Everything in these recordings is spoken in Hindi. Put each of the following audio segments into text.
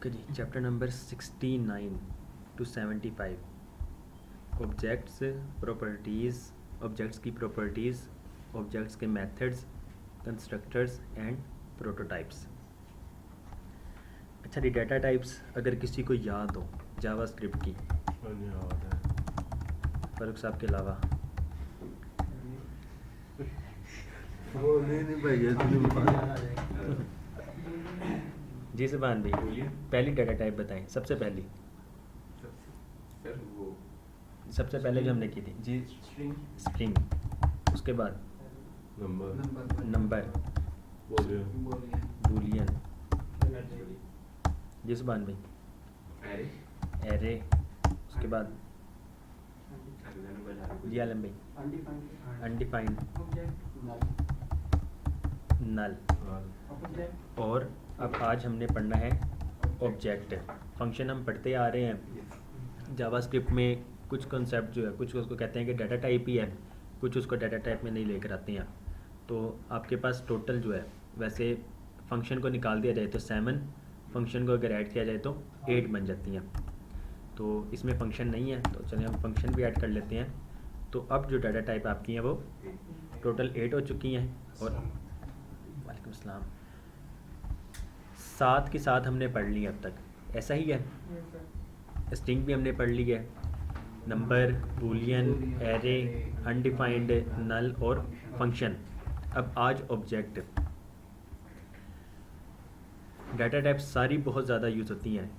ओके जी, chapter number 69 to 75 objects, properties, objects की प्रॉपर्टीज़, ऑब्जेक्ट्स के मेथड्स, कंस्ट्रक्टर्स एंड प्रोटोटाइप्स। अच्छा जी, डाटा टाइप्स अगर किसी को याद हो जावास्क्रिप्ट की, फारूक साहब के अलावा। जी सुभान भाई, पहली डाटा टाइप बताएं। सबसे पहली, सबसे पहले जो हमने की थी जी, स्ट्रिंग। उसके बाद नंबर, बूलियन। जी सुभान भाई, एरे। उसके बाद जी आलम भाई, अनडिफाइंड, नल। और अब आज हमने पढ़ना है ऑब्जेक्ट। फंक्शन हम पढ़ते आ रहे हैं जावास्क्रिप्ट में। कुछ कॉन्सेप्ट जो है, कुछ उसको कहते हैं कि डाटा टाइप ही है, कुछ उसको डाटा टाइप में नहीं लेकर आते हैं। तो आपके पास टोटल जो है, वैसे फंक्शन को निकाल दिया जाए तो 7, फंक्शन को अगर ऐड किया जाए तो 8 बन जाती हैं। तो इसमें फंक्शन नहीं है, तो चलिए हम फंक्शन भी ऐड कर लेते हैं। तो अब जो डाटा टाइप आपकी हैं वो टोटल 8 हो चुकी हैं। और वालेकुम अस्सलाम, 7 के साथ हमने पढ़ ली अब तक, ऐसा ही है। स्ट्रिंग भी हमने पढ़ ली है, नंबर, बूलियन, एरे, अनडिफाइंड, नल और फंक्शन। अब आज ऑब्जेक्ट। डाटा टाइप सारी बहुत ज़्यादा यूज़ होती हैं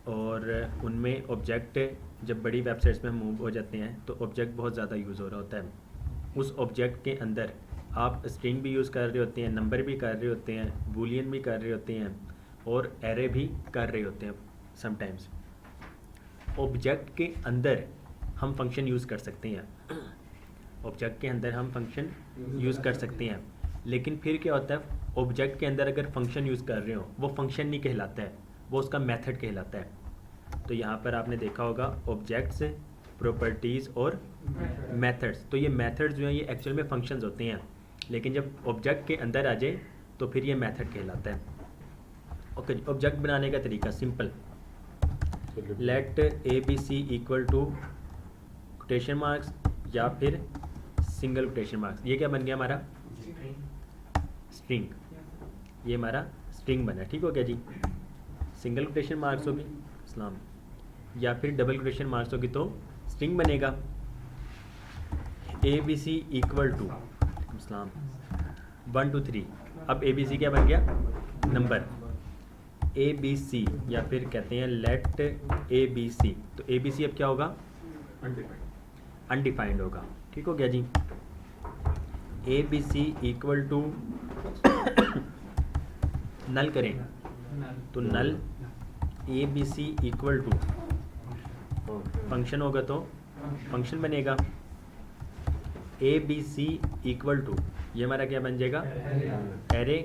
और उनमें ऑब्जेक्ट जब बड़ी वेबसाइट्स में मूव हो जाते हैं तो ऑब्जेक्ट बहुत ज़्यादा यूज़ हो रहा होता है। उस ऑब्जेक्ट के अंदर आप स्ट्रिंग भी यूज़ कर रहे होते हैं, नंबर भी कर रहे होते हैं, बूलियन भी कर रहे होते हैं और एरे भी कर रहे होते हैं समटाइम्स। ऑब्जेक्ट के अंदर हम फंक्शन यूज़ कर सकते हैं, ऑब्जेक्ट के अंदर हम फंक्शन यूज़ कर सकते हैं। लेकिन फिर क्या होता है, ऑब्जेक्ट के अंदर अगर फंक्शन यूज़ कर रहे हो वो फंक्शन नहीं कहलाता है, वो उसका मेथड कहलाता है। तो यहाँ पर आपने देखा होगा ऑब्जेक्ट्स, प्रॉपर्टीज़ और मेथड्स। तो ये मेथड्स जो हैं ये एक्चुअल में फंक्शंस होते हैं, लेकिन जब ऑब्जेक्ट के अंदर आ जाए तो फिर ये मेथड कहलाता है। ओके, ऑब्जेक्ट बनाने का तरीका simple. Let A B C equal to quotation marks या फिर सिंगल कोटेशन मार्क्स। ये क्या बन गया हमारा? स्ट्रिंग। ये हमारा स्ट्रिंग बना, ठीक हो गया जी। सिंगल कोटेशन मार्क्स होगी इस्लाम, या फिर डबल कोटेशन मार्क्स होगी तो स्ट्रिंग बनेगा। A B C equal to इस्लाम 1 2 3। अब ए बी सी क्या बन गया? नंबर। ए बी सी या फिर कहते हैं लेट ए बी सी। तो ए बी सी अब क्या होगा? अनडिफाइंड होगा, ठीक हो गया जी। A B C equal to null करें तो नल A B C equal to function होगा तो फंक्शन बनेगा। A B C equal to ये हमारा क्या बन जाएगा? Array.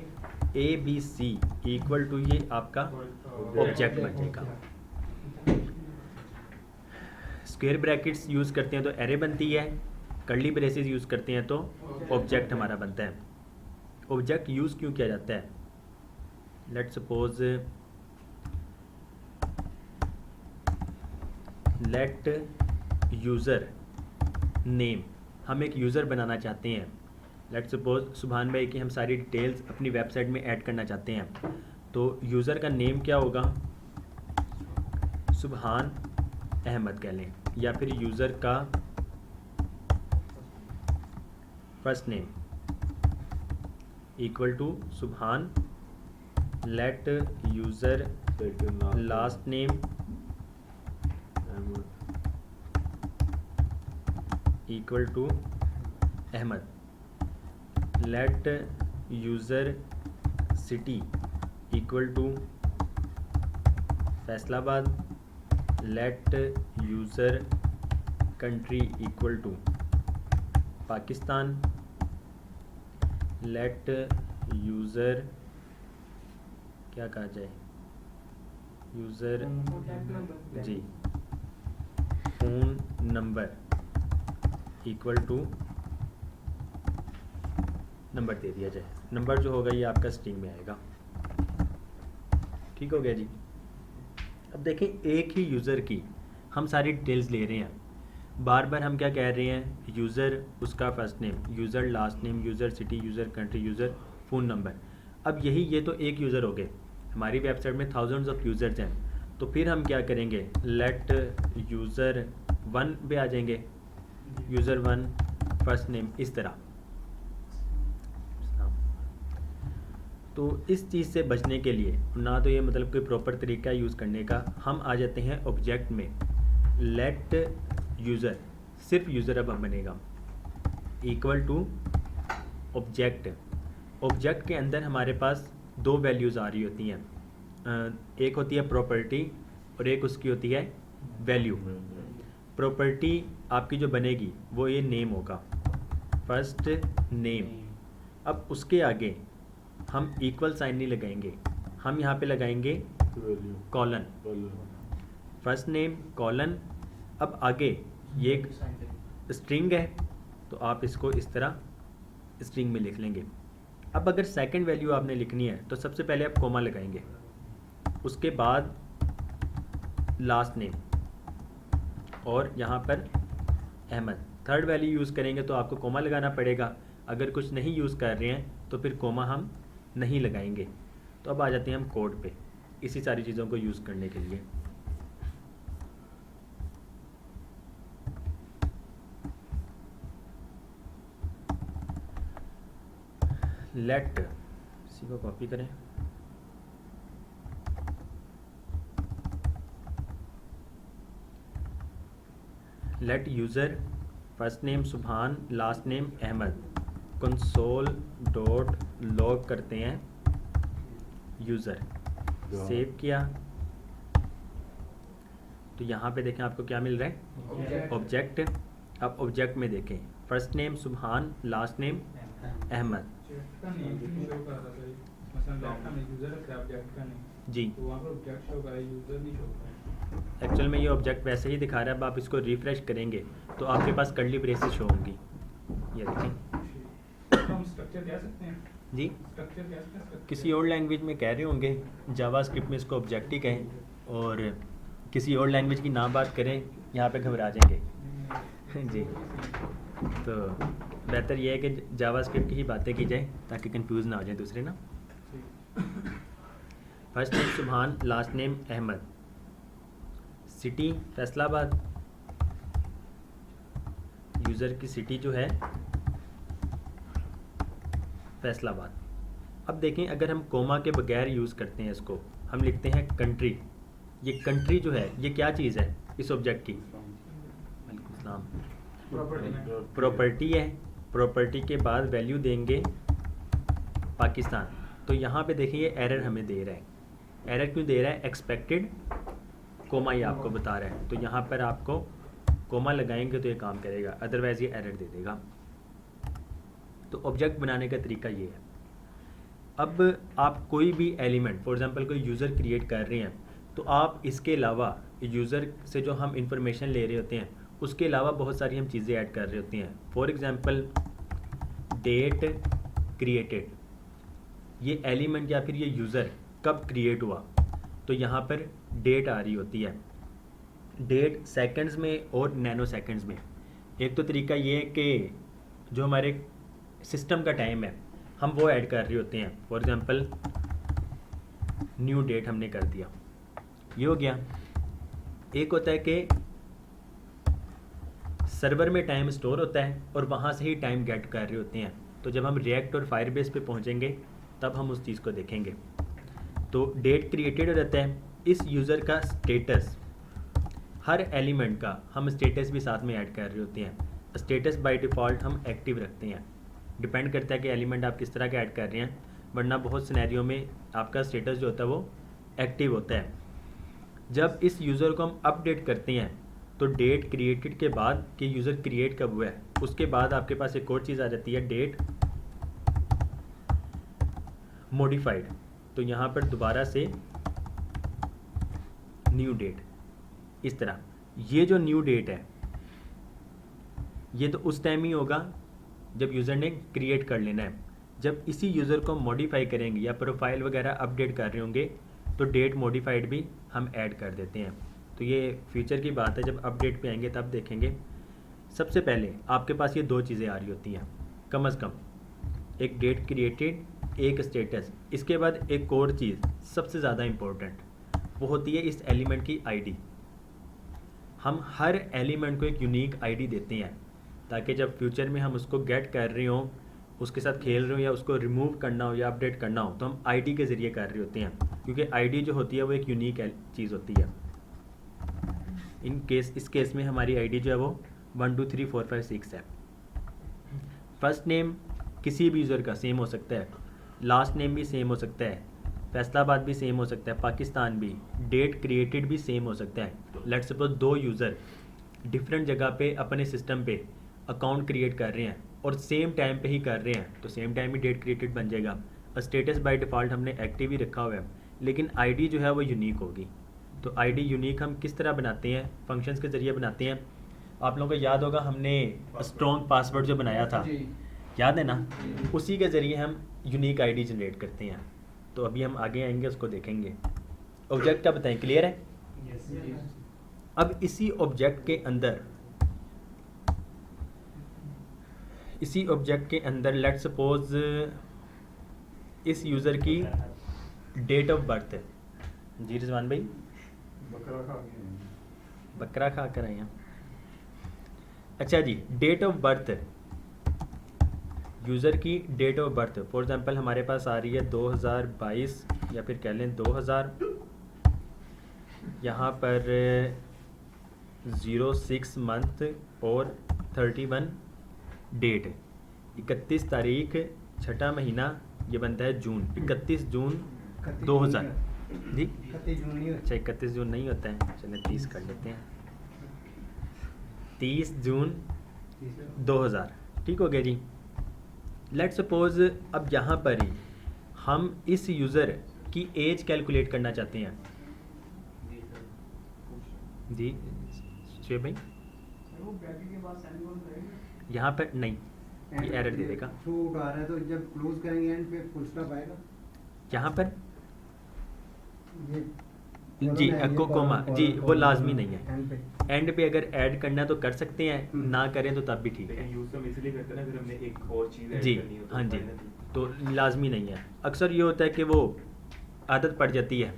A B C equal to ये आपका ऑब्जेक्ट बन जाएगा। स्क्वायर ब्रैकेट्स यूज़ करते हैं तो एरे बनती है, कर्ली ब्रेसेस यूज़ करते हैं तो ऑब्जेक्ट हमारा बनता है। ऑब्जेक्ट यूज़ क्यों किया जाता है? Let suppose let user name. हम एक यूज़र बनाना चाहते हैं। लेट सपोज सुभान भाई की हम सारी डिटेल्स अपनी वेबसाइट में ऐड करना चाहते हैं, तो यूज़र का नेम क्या होगा? सुभान अहमद कह लें, या फिर यूज़र का first name equal to Subhan. Let user last name equal to Ahmed. Let user city equal to Faisalabad. Let user country equal to Pakistan. Let user क्या कहा जाए? यूज़र जी phone number equal to number दे दिया जाए। नंबर जो होगा ये आपका स्ट्रिंग में आएगा, ठीक हो गया जी। अब देखें एक ही यूज़र की हम सारी डिटेल्स ले रहे हैं, बार बार हम क्या कह रहे हैं, यूज़र उसका first name, user last name, user city, user country, user phone number. अब ये तो एक यूज़र हो गए, हमारी वेबसाइट में थाउजेंड्स ऑफ यूज़र्स हैं, तो फिर हम क्या करेंगे, लेट यूज़र 1 पे आ जाएंगे, यूज़र 1 फर्स्ट नेम, इस तरह। तो इस चीज़ से बचने के लिए ना तो ये मतलब कोई प्रॉपर तरीका यूज़ करने का, हम आ जाते हैं ऑब्जेक्ट में, लेट यूज़र, सिर्फ यूज़र अब बनेगा, इक्वल टू ऑब्जेक्ट। ऑब्जेक्ट के अंदर हमारे पास 2 वैल्यूज़ आ रही होती हैं, एक होती है प्रॉपर्टी और एक उसकी होती है वैल्यू। प्रॉपर्टी आपकी जो बनेगी वो ये नेम होगा, फर्स्ट नेम। अब उसके आगे हम इक्वल साइन नहीं लगाएंगे, हम यहाँ पे लगाएंगे कॉलन, फर्स्ट नेम कॉलन। अब आगे ये एक स्ट्रिंग है, तो आप इसको इस तरह स्ट्रिंग में लिख लेंगे। अब अगर सेकंड वैल्यू आपने लिखनी है तो सबसे पहले आप कोमा लगाएंगे, उसके बाद लास्ट नेम और यहाँ पर अहमद। थर्ड वैल्यू यूज़ करेंगे तो आपको कोमा लगाना पड़ेगा, अगर कुछ नहीं यूज़ कर रहे हैं तो फिर कोमा हम नहीं लगाएंगे। तो अब आ जाते हैं हम कोड पे, इसी सारी चीज़ों को यूज़ करने के लिए। लेट, इसी को कॉपी करें, let user first name Subhan, last name Ahmed, console dot log करते हैं यूज़र, सेव किया तो यहाँ पे देखें आपको क्या मिल रहा है, ऑब्जेक्ट। अब ऑब्जेक्ट में देखें, first name Subhan, last name Ahmad जी। एक्चुअल में ये ऑब्जेक्ट वैसे ही दिखा रहा है, अब आप इसको रिफ्रेश करेंगे तो आपके पास कर्ली ब्रेसेस शो होंगी, ये देखें। हम स्ट्रक्चर कह सकते हैं जी, स्ट्रक्चर कह सकते हैं, किसी और लैंग्वेज में कह रहे होंगे, जावास्क्रिप्ट में इसको ऑब्जेक्ट ही कहें, और किसी और लैंग्वेज की ना बात करें, यहाँ पे घबरा जाएंगे जी। तो बेहतर ये है कि जावास्क्रिप्ट की ही बातें की जाए ताकि कंफ्यूज ना हो जाए दूसरे ना। First name Subhan, last name Ahmed, city Faisalabad, user की सिटी जो है फैसलाबाद। अब देखें अगर हम कोमा के बगैर यूज़ करते हैं इसको, हम लिखते हैं कंट्री, ये कंट्री जो है ये क्या चीज़ है इस ऑब्जेक्ट की, प्रॉपर्टी है। प्रॉपर्टी के बाद वैल्यू देंगे पाकिस्तान, तो यहाँ पे देखिए ये एरर हमें दे रहा है, एरर क्यों दे रहा है, एक्सपेक्टेड कोमा ये आपको बता रहा है, तो यहाँ पर आपको कोमा लगाएंगे तो ये काम करेगा, अदरवाइज़ ये एरर दे देगा। तो ऑब्जेक्ट बनाने का तरीका ये है। अब आप कोई भी एलिमेंट, फॉर एग्जांपल कोई यूज़र क्रिएट कर रहे हैं, तो आप इसके अलावा यूज़र से जो हम इंफॉर्मेशन ले रहे होते हैं उसके अलावा बहुत सारी हम चीज़ें ऐड कर रहे होते हैं। फॉर एग्जांपल डेट क्रिएटेड, ये एलिमेंट या फिर ये यूज़र कब क्रिएट हुआ, तो यहाँ पर डेट आ रही होती है, डेट सेकंड्स में और नैनो सेकंड्स में। एक तो तरीका ये है कि जो हमारे सिस्टम का टाइम है हम वो ऐड कर रहे होते हैं, फॉर एग्जांपल न्यू डेट हमने कर दिया, ये हो गया। एक होता है कि सर्वर में टाइम स्टोर होता है और वहाँ से ही टाइम गेट कर रहे होते हैं, तो जब हम रिएक्ट और फायरबेस पे पहुँचेंगे तब हम उस चीज़ को देखेंगे। तो डेट क्रिएटेड हो जाता है, इस यूज़र का स्टेटस, हर एलिमेंट का हम स्टेटस भी साथ में ऐड कर रहे होते हैं। स्टेटस बाय डिफ़ॉल्ट हम एक्टिव रखते हैं, डिपेंड करता है कि एलिमेंट आप किस तरह के ऐड कर रहे हैं, वरना बहुत सिनेरियो में आपका स्टेटस जो होता है वो एक्टिव होता है। जब इस यूज़र को हम अपडेट करते हैं तो डेट क्रिएटेड के बाद कि यूज़र क्रिएट कब हुआ है, उसके बाद आपके पास एक और चीज़ आ जाती है डेट मॉडिफाइड, तो यहाँ पर दोबारा से न्यू डेट, इस तरह। ये जो न्यू डेट है ये तो उस टाइम ही होगा जब यूज़र ने क्रिएट कर लेना है। जब इसी यूज़र को मॉडिफाई करेंगे या प्रोफाइल वगैरह अपडेट कर रहे होंगे तो डेट मॉडिफाइड भी हम ऐड कर देते हैं। तो ये फ्यूचर की बात है, जब अपडेट पे आएंगे तब देखेंगे। सबसे पहले आपके पास ये दो चीज़ें आ रही होती हैं कम से कम, एक डेट क्रिएटेड, एक स्टेटस। इसके बाद एक और चीज़ सबसे ज़्यादा इम्पोर्टेंट, वो होती है इस एलिमेंट की आईडी। हम हर एलिमेंट को एक यूनिक आईडी देते हैं ताकि जब फ्यूचर में हम उसको गेट कर रहे हों, उसके साथ खेल रहे हो या उसको रिमूव करना हो या अपडेट करना हो, तो हम आईडी के ज़रिए कर रहे होते हैं, क्योंकि आईडी जो होती है वो एक यूनिक चीज़ होती है। इस केस में हमारी आईडी जो है वो 1 2 3 4 5 6 है। फर्स्ट नेम किसी भी यूज़र का सेम हो सकता है, लास्ट नेम भी सेम हो सकता है, फैसलाबाद भी सेम हो सकता है, पाकिस्तान भी, डेट क्रिएटेड भी सेम हो सकता है। लेट्स सपोज 2 यूज़र डिफरेंट जगह पे अपने सिस्टम पे अकाउंट क्रिएट कर रहे हैं और सेम टाइम पे ही कर रहे हैं, तो सेम टाइम ही डेट क्रिएटेड बन जाएगा। स्टेटस बाय डिफ़ॉल्ट हमने एक्टिव ही रखा हुआ है, लेकिन आईडी जो है वो यूनिक होगी। तो आईडी यूनिक हम किस तरह बनाते हैं? फंक्शंस के ज़रिए बनाते हैं। आप लोगों को याद होगा हमने स्ट्रॉन्ग पासवर्ड जो बनाया था, याद है ना? उसी के ज़रिए हम यूनिक आईडी जनरेट करते हैं। तो अभी हम आगे आएंगे, उसको देखेंगे। ऑब्जेक्ट का बताएं, क्लियर है? अब इसी ऑब्जेक्ट के अंदर लेट्स सपोज इस यूज़र की डेट ऑफ बर्थ है। जी रिजवान भाई, बकरा खा कर आए हैं। अच्छा जी, डेट ऑफ बर्थ, यूज़र की date of birth for example हमारे पास आ रही है 2022 या फिर कह लें 2000, यहाँ पर 06 मंथ और 31 डेट, 31 तारीख, छठा महीना, ये बनता है जून, 31 जून 2000। जी 31 जून नहीं अच्छा 31 जून नहीं होता है, चलिए 30 कर लेते हैं, 30 जून 2000। ठीक हो गया जी। लेट्स सपोज अब यहाँ पर ही हम इस यूज़र की एज कैलकुलेट करना चाहते हैं। जी शुएब भाई, वो ब्रैकेट के बाद सेमीकोलन रहेगा। यहाँ पर नहीं, ये एरर दे देगा। छूट आ रहा है तो जब क्लोज करेंगे एंड पे फुल स्टॉप आएगा। यहाँ पर ये जी ये कोमा जी वो लाजमी नहीं है। एंड पे एंड पे अगर ऐड करना है तो कर सकते हैं, ना करें तो तब भी ठीक है। लेकिन यूज तो हम इसलिए करते हैं ना, अगर हमने एक और चीज़ ऐड जी करनी हो तो हाँ जी, finally- तो लाजमी नहीं है। अक्सर ये होता है कि वो आदत पड़ जाती है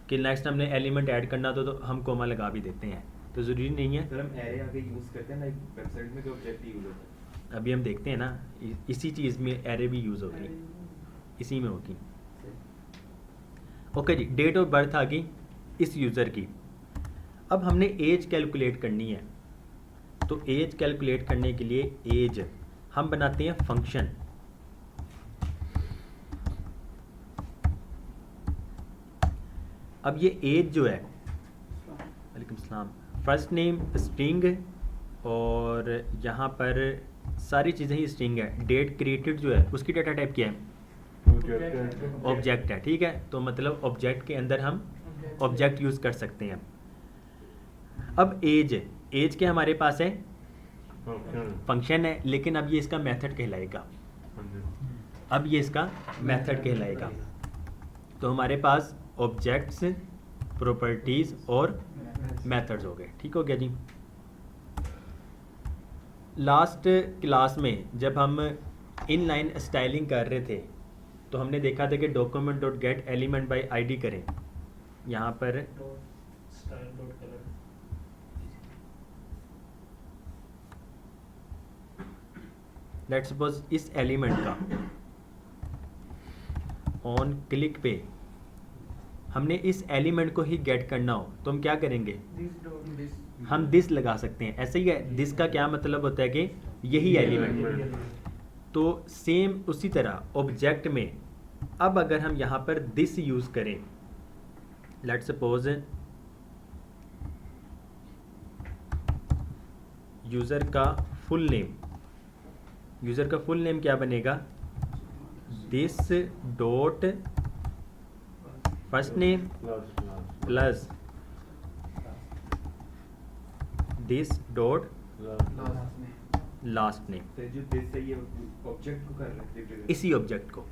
कि नेक्स्ट हमने एलिमेंट ऐड करना तो हम कोमा लगा भी देते हैं, तो ज़रूरी नहीं है। सर हम एरे आगे यूज करते हैं ना, एक वेबसाइट में जो ऑब्जेक्ट यूज होता है। अभी हम देखते हैं ना, इसी चीज़ में एरे भी यूज़ होगी, इसी में होगी। ओके जी, डेट ऑफ बर्थ आ गई इस यूज़र की। अब हमने एज कैलकुलेट करनी है, तो एज कैलकुलेट करने के लिए एज हम बनाते हैं फंक्शन। अब ये एज जो है, वालेकुम सलाम, फर्स्ट नेम स्ट्रिंग और यहाँ पर सारी चीज़ें ही स्ट्रिंग है। डेट क्रिएटेड जो है उसकी डाटा टाइप क्या है? ऑब्जेक्ट है। ठीक है, तो मतलब ऑब्जेक्ट के अंदर हम ऑब्जेक्ट यूज़ कर सकते हैं। अब एज के हमारे पास है फंक्शन है, लेकिन अब ये इसका मेथड कहलाएगा। अब ये इसका मेथड कहलाएगा। तो हमारे पास ऑब्जेक्ट्स, प्रॉपर्टीज़ और मेथड्स हो गए। ठीक हो गया जी। लास्ट क्लास में जब हम इनलाइन स्टाइलिंग कर रहे थे तो हमने देखा था कि document dot gate element by ID करें। यहाँ पर लेट्स सपोज इस एलिमेंट का ऑन क्लिक पे हमने इस एलिमेंट को ही गेट करना हो तो हम क्या करेंगे? हम दिस लगा सकते हैं। ऐसे ही है, दिस का क्या मतलब होता है कि यही एलिमेंट। तो सेम उसी तरह ऑब्जेक्ट में अब अगर हम यहाँ पर दिस यूज़ करें, लेट्स सपोज यूज़र का फुल नेम क्या बनेगा? This dot first name plus this dot last name. तो जो दिस है ये ऑब्जेक्ट को कर रहे हैं, इसी ऑब्जेक्ट को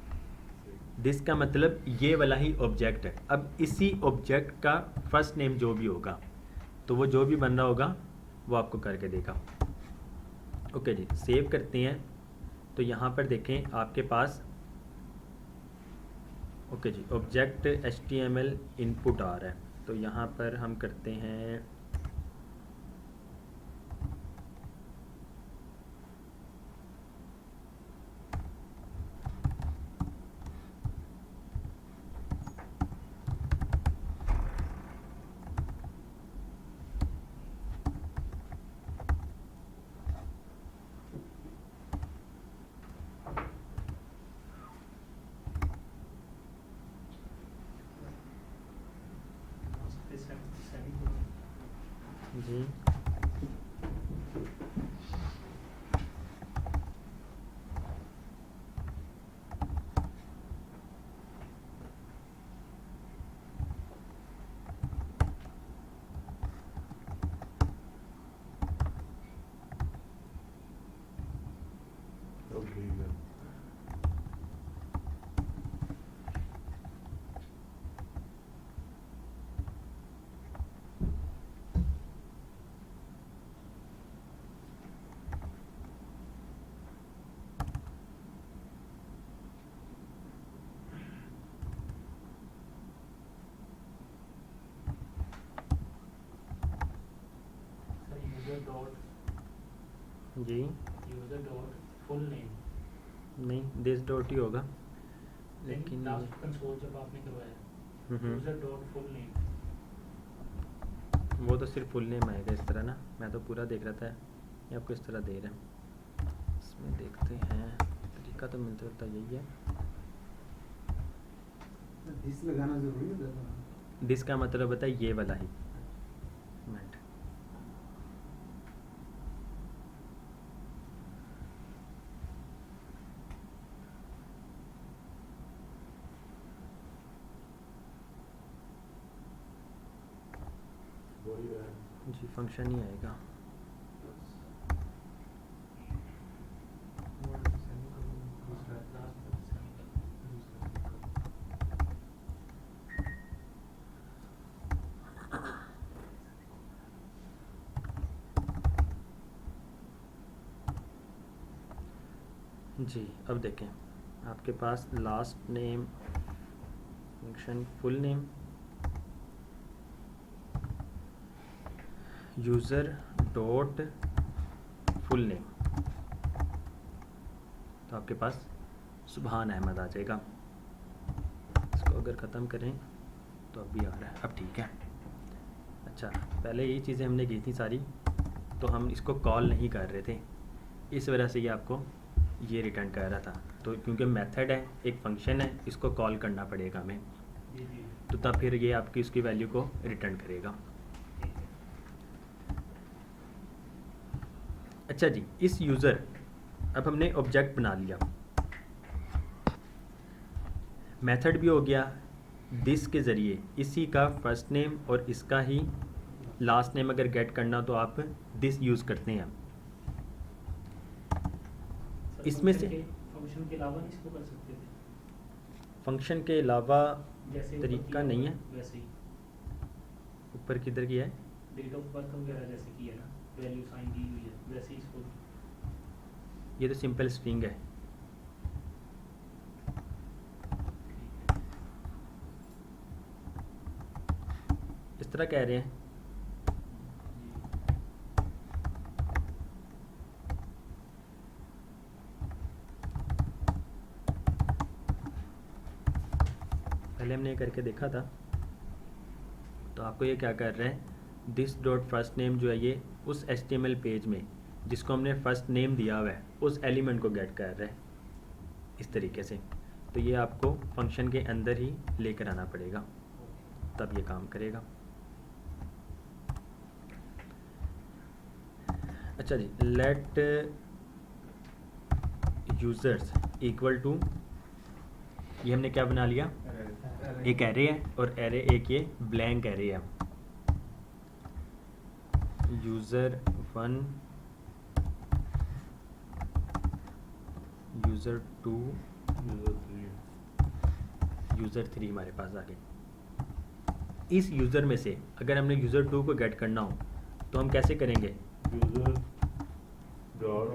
दिस का मतलब ये वाला ही ऑब्जेक्ट है। अब इसी ऑब्जेक्ट का फर्स्ट नेम जो भी होगा तो वो जो भी बन रहा होगा वो आपको करके देगा। ओके जी, सेव करते हैं। तो यहाँ पर देखें आपके पास ओके जी ऑब्जेक्ट HTML इनपुट आ रहा है। तो यहाँ पर हम करते हैं जी यूजर डॉट जी यूजर डॉट फुल नेम, नहीं दिस डॉट ही होगा लेकिन लास्ट कंसोल जब आपने करवाया हम्म, यूजर डॉट फुल नेम, वो तो सिर्फ फुल नेम आएगा इस तरह ना। मैं तो पूरा देख रहा था, ये आपको इस तरह दे रहे हैं। इसमें देखते हैं तरीका तो मिलता जुलता यही है। दिस लगाना जरूरी है। दिस का मतलब होता है ये वाला ही मिनट। जी फंक्शन ही आएगा। जी अब देखें आपके पास last name function full name user dot full name, तो आपके पास सुभान अहमद आ जाएगा। इसको अगर ख़त्म करें तो अब भी आ रहा है, अब ठीक है। अच्छा पहले ये चीज़ें हमने की थी सारी, तो हम इसको कॉल नहीं कर रहे थे, इस वजह से ये आपको ये रिटर्न कर रहा था। तो क्योंकि मेथड है, एक फंक्शन है, इसको कॉल करना पड़ेगा हमें, जी जी तो तब फिर ये आपकी उसकी वैल्यू को रिटर्न करेगा। ठीक है। अच्छा जी, इस यूज़र अब हमने ऑब्जेक्ट बना लिया, मेथड भी हो गया, दिस के ज़रिए इसी का फर्स्ट नेम और इसका ही लास्ट नेम अगर गेट करना तो आप दिस यूज़ करते हैं। इसमें से फंक्शन के अलावा नहीं इसको कर सकते थे, फंक्शन के अलावा जैसे ऊपर तरीका किया नहीं हुआ है। वैसे ही ऊपर किधर की है? डेट ऑफ बर्थ वगैरह जैसे की है ना, वैल्यू साइन दी हुई है वैसे ही इसको। ये तो सिंपल स्ट्रिंग है। इस तरह कह रहे हैं। पहले हमने ये करके देखा था, तो आपको ये क्या कर रहे हैं, दिस डॉट फर्स्ट नेम जो है ये उस HTML पेज में जिसको हमने फर्स्ट नेम दिया हुआ है उस एलिमेंट को गेट कर रहा है इस तरीके से। तो ये आपको फंक्शन के अंदर ही लेकर आना पड़ेगा, तब ये काम करेगा। अच्छा जी, लेट यूज़र्स इक्वल टू, ये हमने क्या बना लिया, एक एरे है और एरे एक ये ब्लैंक एरे है। यूज़र 1 यूज़र 2 यूज़र 3 हमारे पास आ गए। इस यूज़र में से अगर हमने यूज़र 2 को गेट करना हो तो हम कैसे करेंगे? User dot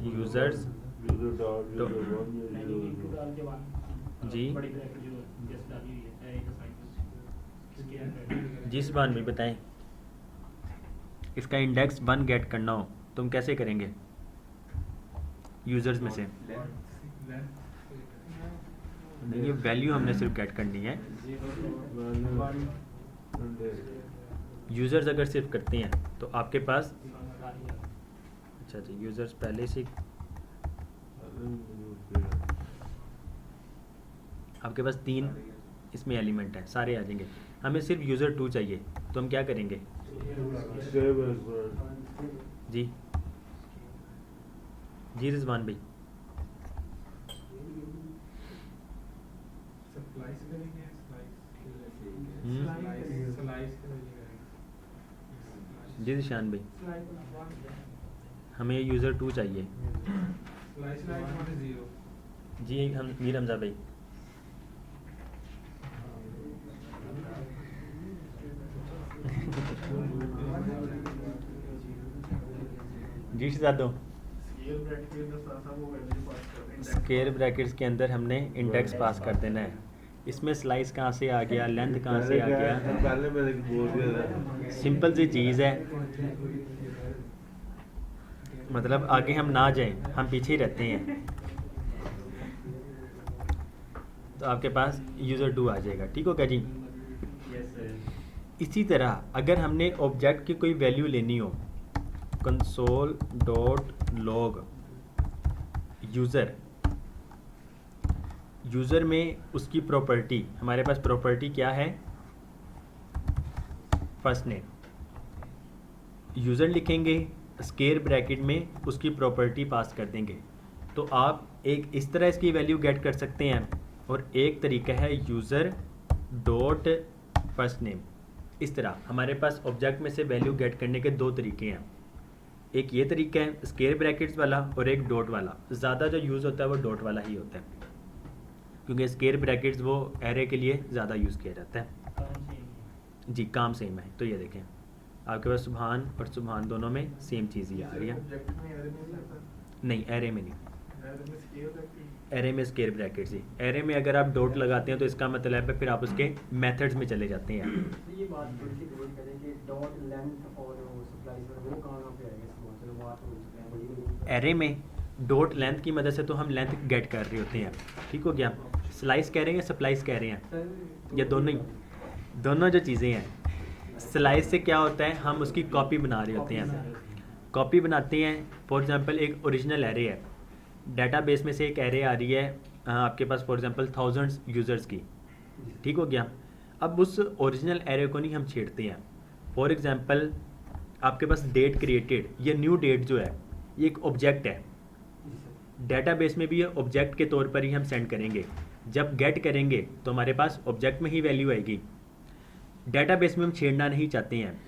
users user dot तो- यूजर वन या इनटू यूजर डाल के वन जी। बड़ी ब्रैकेट जो जैसे डाली हुई है एरे का साइन इसके जिस बार में बताएं इसका इंडेक्स 1 गेट करना हो तो हम कैसे करेंगे? यूज़र्स में से नहीं, ये वैल्यू हमने सिर्फ गेट करनी है। यूज़र्स अगर सिर्फ करते हैं तो आपके पास अच्छा जी यूज़र्स पहले से आपके पास 3 इसमें एलिमेंट हैं, सारे आ जाएंगे। हमें सिर्फ यूज़र 2 चाहिए तो हम क्या करेंगे? जी जी रिजवान भाई। जी निशान भाई, हमें यूज़र 2 चाहिए। जी हम मीर हमजा भाई। जी शहजादों, स्केयर ब्रैकेट्स के अंदर हमने इंडेक्स पास कर देना है। इसमें स्लाइस कहाँ से आ गया, लेंथ कहाँ से आ गया, पहले मैंने बोल दिया था। सिंपल सी चीज़ है। मतलब आगे हम ना जाएं, हम पीछे ही रहते हैं। तो आपके पास यूज़र 2 आ जाएगा, ठीक हो क्या जी? इसी तरह अगर हमने ऑब्जेक्ट की कोई वैल्यू लेनी हो, कंसोल डॉट लॉग यूज़र में उसकी प्रॉपर्टी, हमारे पास प्रॉपर्टी क्या है? First name. यूज़र लिखेंगे, स्केयर ब्रैकेट में उसकी प्रॉपर्टी पास कर देंगे। तो आप एक इस तरह इसकी वैल्यू गेट कर सकते हैं और एक तरीका है यूज़र डॉट फर्स्ट नेम। इस तरह हमारे पास ऑब्जेक्ट में से वैल्यू गेट करने के 2 तरीके हैं। एक ये तरीका है स्केयर ब्रैकेट्स वाला और एक डॉट वाला। ज़्यादा जो यूज़ होता है वो डॉट वाला ही होता है, क्योंकि स्केयर ब्रैकेट्स वो एरे के लिए ज़्यादा यूज़ किया जाता है। जी काम सेम है। तो ये देखें आपके पास सुबहान और सुबहान दोनों में सेम चीज़ ही आ रही है। नहीं एरे में नहीं, एरे में स्केयर ब्रैकेट्स ही। एरे में अगर आप डॉट लगाते हैं तो इसका मतलब है फिर आप उसके मेथड्स में चले जाते हैं। ये बात थोड़ी सी क्लियर करें कि डॉट लेंथ और सप्लाई वो कहाँ पे आएगा? इसको चलो बात हो चुकी है। एरे में डॉट लेंथ की मदद से तो हम लेंथ गेट कर रहे होते हैं, ठीक हो गया? स्लाइस कह रहे हैं, सप्लाइस कह रहे हैं, या दोनों ही? दोनों जो चीज़ें हैं। स्लाइस से क्या होता है, हम उसकी कॉपी बना रहे होते हैं। कॉपी बनाते हैं, फॉर एग्जांपल एक ओरिजिनल एरे है, डेटाबेस में से एक एरे आ रही है आपके पास फॉर एग्जांपल 1000 यूज़र्स की, ठीक हो गया? अब उस ओरिजिनल एरे को नहीं हम छेड़ते हैं। फॉर एग्जांपल आपके पास डेट क्रिएटेड, ये न्यू डेट जो है ये एक ऑब्जेक्ट है। डेटाबेस में भी ये ऑब्जेक्ट के तौर पर ही हम सेंड करेंगे। जब गेट करेंगे तो हमारे पास ऑब्जेक्ट में ही वैल्यू आएगी। डेटाबेस में हम छेड़ना नहीं चाहते हैं,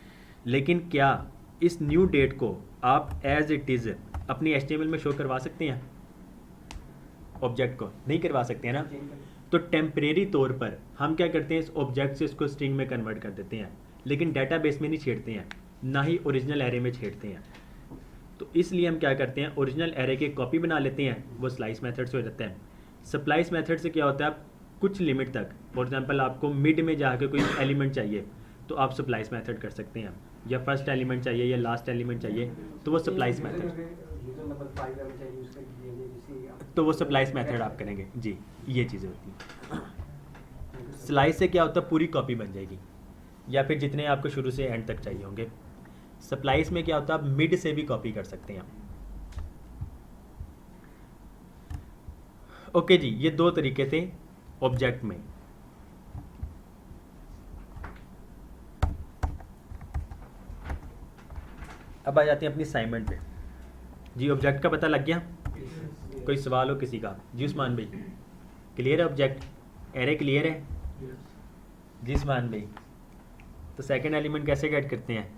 लेकिन क्या इस न्यू डेट को आप एज इट इज़ अपनी HTML में शो करवा सकते हैं? ऑब्जेक्ट को नहीं करवा सकते हैं ना। तो टेम्परेरी तौर पर हम क्या करते हैं, इस ऑब्जेक्ट से इसको स्ट्रिंग में कन्वर्ट कर देते हैं, लेकिन डेटाबेस में नहीं छेड़ते हैं, ना ही ओरिजिनल एरे में छेड़ते हैं। तो इसलिए हम क्या करते हैं, ओरिजिनल एरे की कॉपी बना लेते हैं, वो स्लाइस मेथड से हो जाता है। सप्लाइस मेथड से क्या होता है, आप कुछ लिमिट तक, फॉर एग्जांपल आपको मिड में जाकर कोई एलिमेंट चाहिए तो आप सप्लाइस मेथड कर सकते हैं, या फर्स्ट एलिमेंट चाहिए या लास्ट एलिमेंट चाहिए तो वो सप्लाइस मेथड, तो वो सप्लाइस मेथड आप करेंगे। जी ये चीज़ें होती हैं। स्लाइस से क्या होता है, पूरी कॉपी बन जाएगी, या फिर जितने आपको शुरू से एंड तक चाहिए होंगे। सप्लाइस में क्या होता है, आप मिड से भी कॉपी कर सकते हैं। ओके जी, ये 2 तरीके थे ऑब्जेक्ट में। अब आ जाते हैं अपनी असाइनमेंट पे। जी ऑब्जेक्ट का पता लग गया? कोई सवाल हो किसी का? जी उस्मान भाई क्लियर है? ऑब्जेक्ट एरे क्लियर है? जी उस्मान भाई, तो सेकंड एलिमेंट कैसे गेट करते हैं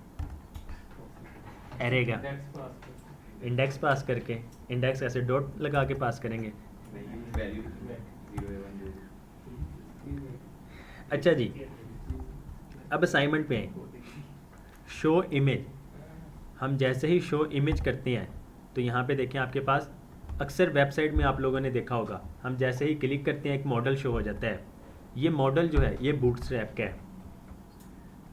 एरे का? इंडेक्स पास करके। इंडेक्स कैसे? डॉट लगा के पास करेंगे। वैल्यू 0 1 अच्छा जी, अब असाइनमेंट पे आए। शो इमेज, हम जैसे ही शो इमेज करते हैं तो यहाँ पे देखें आपके पास अक्सर वेबसाइट में आप लोगों ने देखा होगा, हम जैसे ही क्लिक करते हैं एक मॉडल शो हो जाता है। ये मॉडल जो है ये बूटस्ट्रैप का है।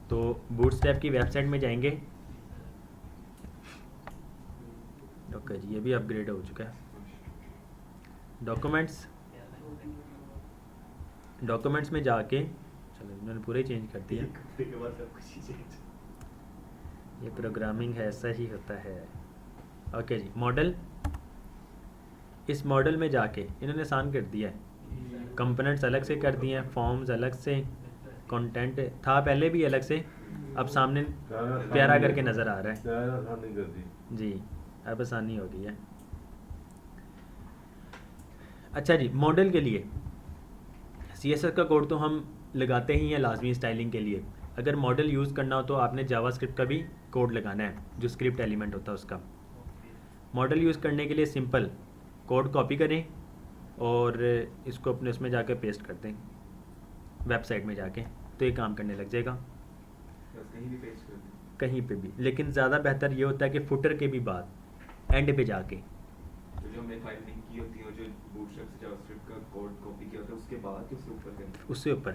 तो बूटस्ट्रैप की वेबसाइट में जाएंगे। ओके जी, ये भी अपग्रेड हो चुका है। डॉक्यूमेंट्स में जाके, चलो इन्होंने पूरा ही चेंज कर दिया। ये प्रोग्रामिंग है, ऐसा ही होता है। ओके जी, मॉडल, इस मॉडल में जाके इन्होंने आसान कर दिया है। कंपोनेंट्स अलग से कर दिए हैं, फॉर्म्स अलग से, कंटेंट था पहले भी अलग से, अब सामने प्यारा करके नज़र आ रहा है। ज़्यादा आसानी कर दी। जी, अब आसानी हो गई है। अच्छा जी, मॉडल के लिए CSS का कोड तो हम लगाते ही हैं लाजमी स्टाइलिंग के लिए। अगर मॉडल यूज़ करना हो तो आपने जावास्क्रिप्ट का भी कोड लगाना है, जो स्क्रिप्ट एलिमेंट होता है उसका। मॉडल यूज़ करने के लिए सिंपल कोड कॉपी करें और इसको अपने उसमें जाकर पेस्ट कर दें वेबसाइट में जाके, तो ये काम करने लग जाएगा बस कहीं भी पेस्ट कर दें। कहीं पे भी। लेकिन ज़्यादा बेहतर ये होता है कि फुटर के भी बाद एंड पे जाके, तो जो हमने फाइल लिंक की होती है और जो बूटस्ट्रैप से जावास्क्रिप्ट का कोड कॉपी किया होता है उसके बाद उससे ऊपर करें। उससे ऊपर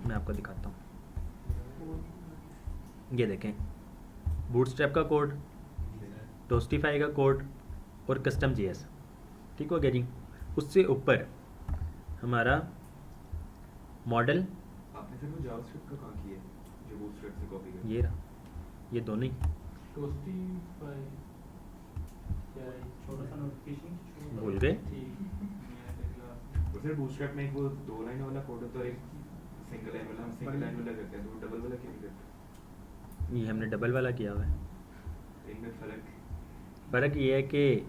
मैं आपको दिखाता हूँ। ये देखें, बूटस्ट्रैप का कोड, टोस्टिफाई का कोड और कस्टम JS, ठीक हो गया जी। उससे ऊपर हमारा मॉडल, आपने सिर्फ वो जावास्क्रिप्ट का कहाँ किया है जो बूटस्ट्रैप से कॉपी किया? ये रहा, ये दोनों ही। छोटा सा नोटिफिकेशन भूल गए? और सिर्फ बूटस्ट्रैप में एक वो 2 लाइन वाला कोड होता है और एक सिंगल लाइन वाला। हम सिंगल लाइन वाला करते हैं, तो वो डबल वाला क्यों नहीं करते? ये हमने डबल वाला किया हुआ है। इनमें फ़र्क ये है कि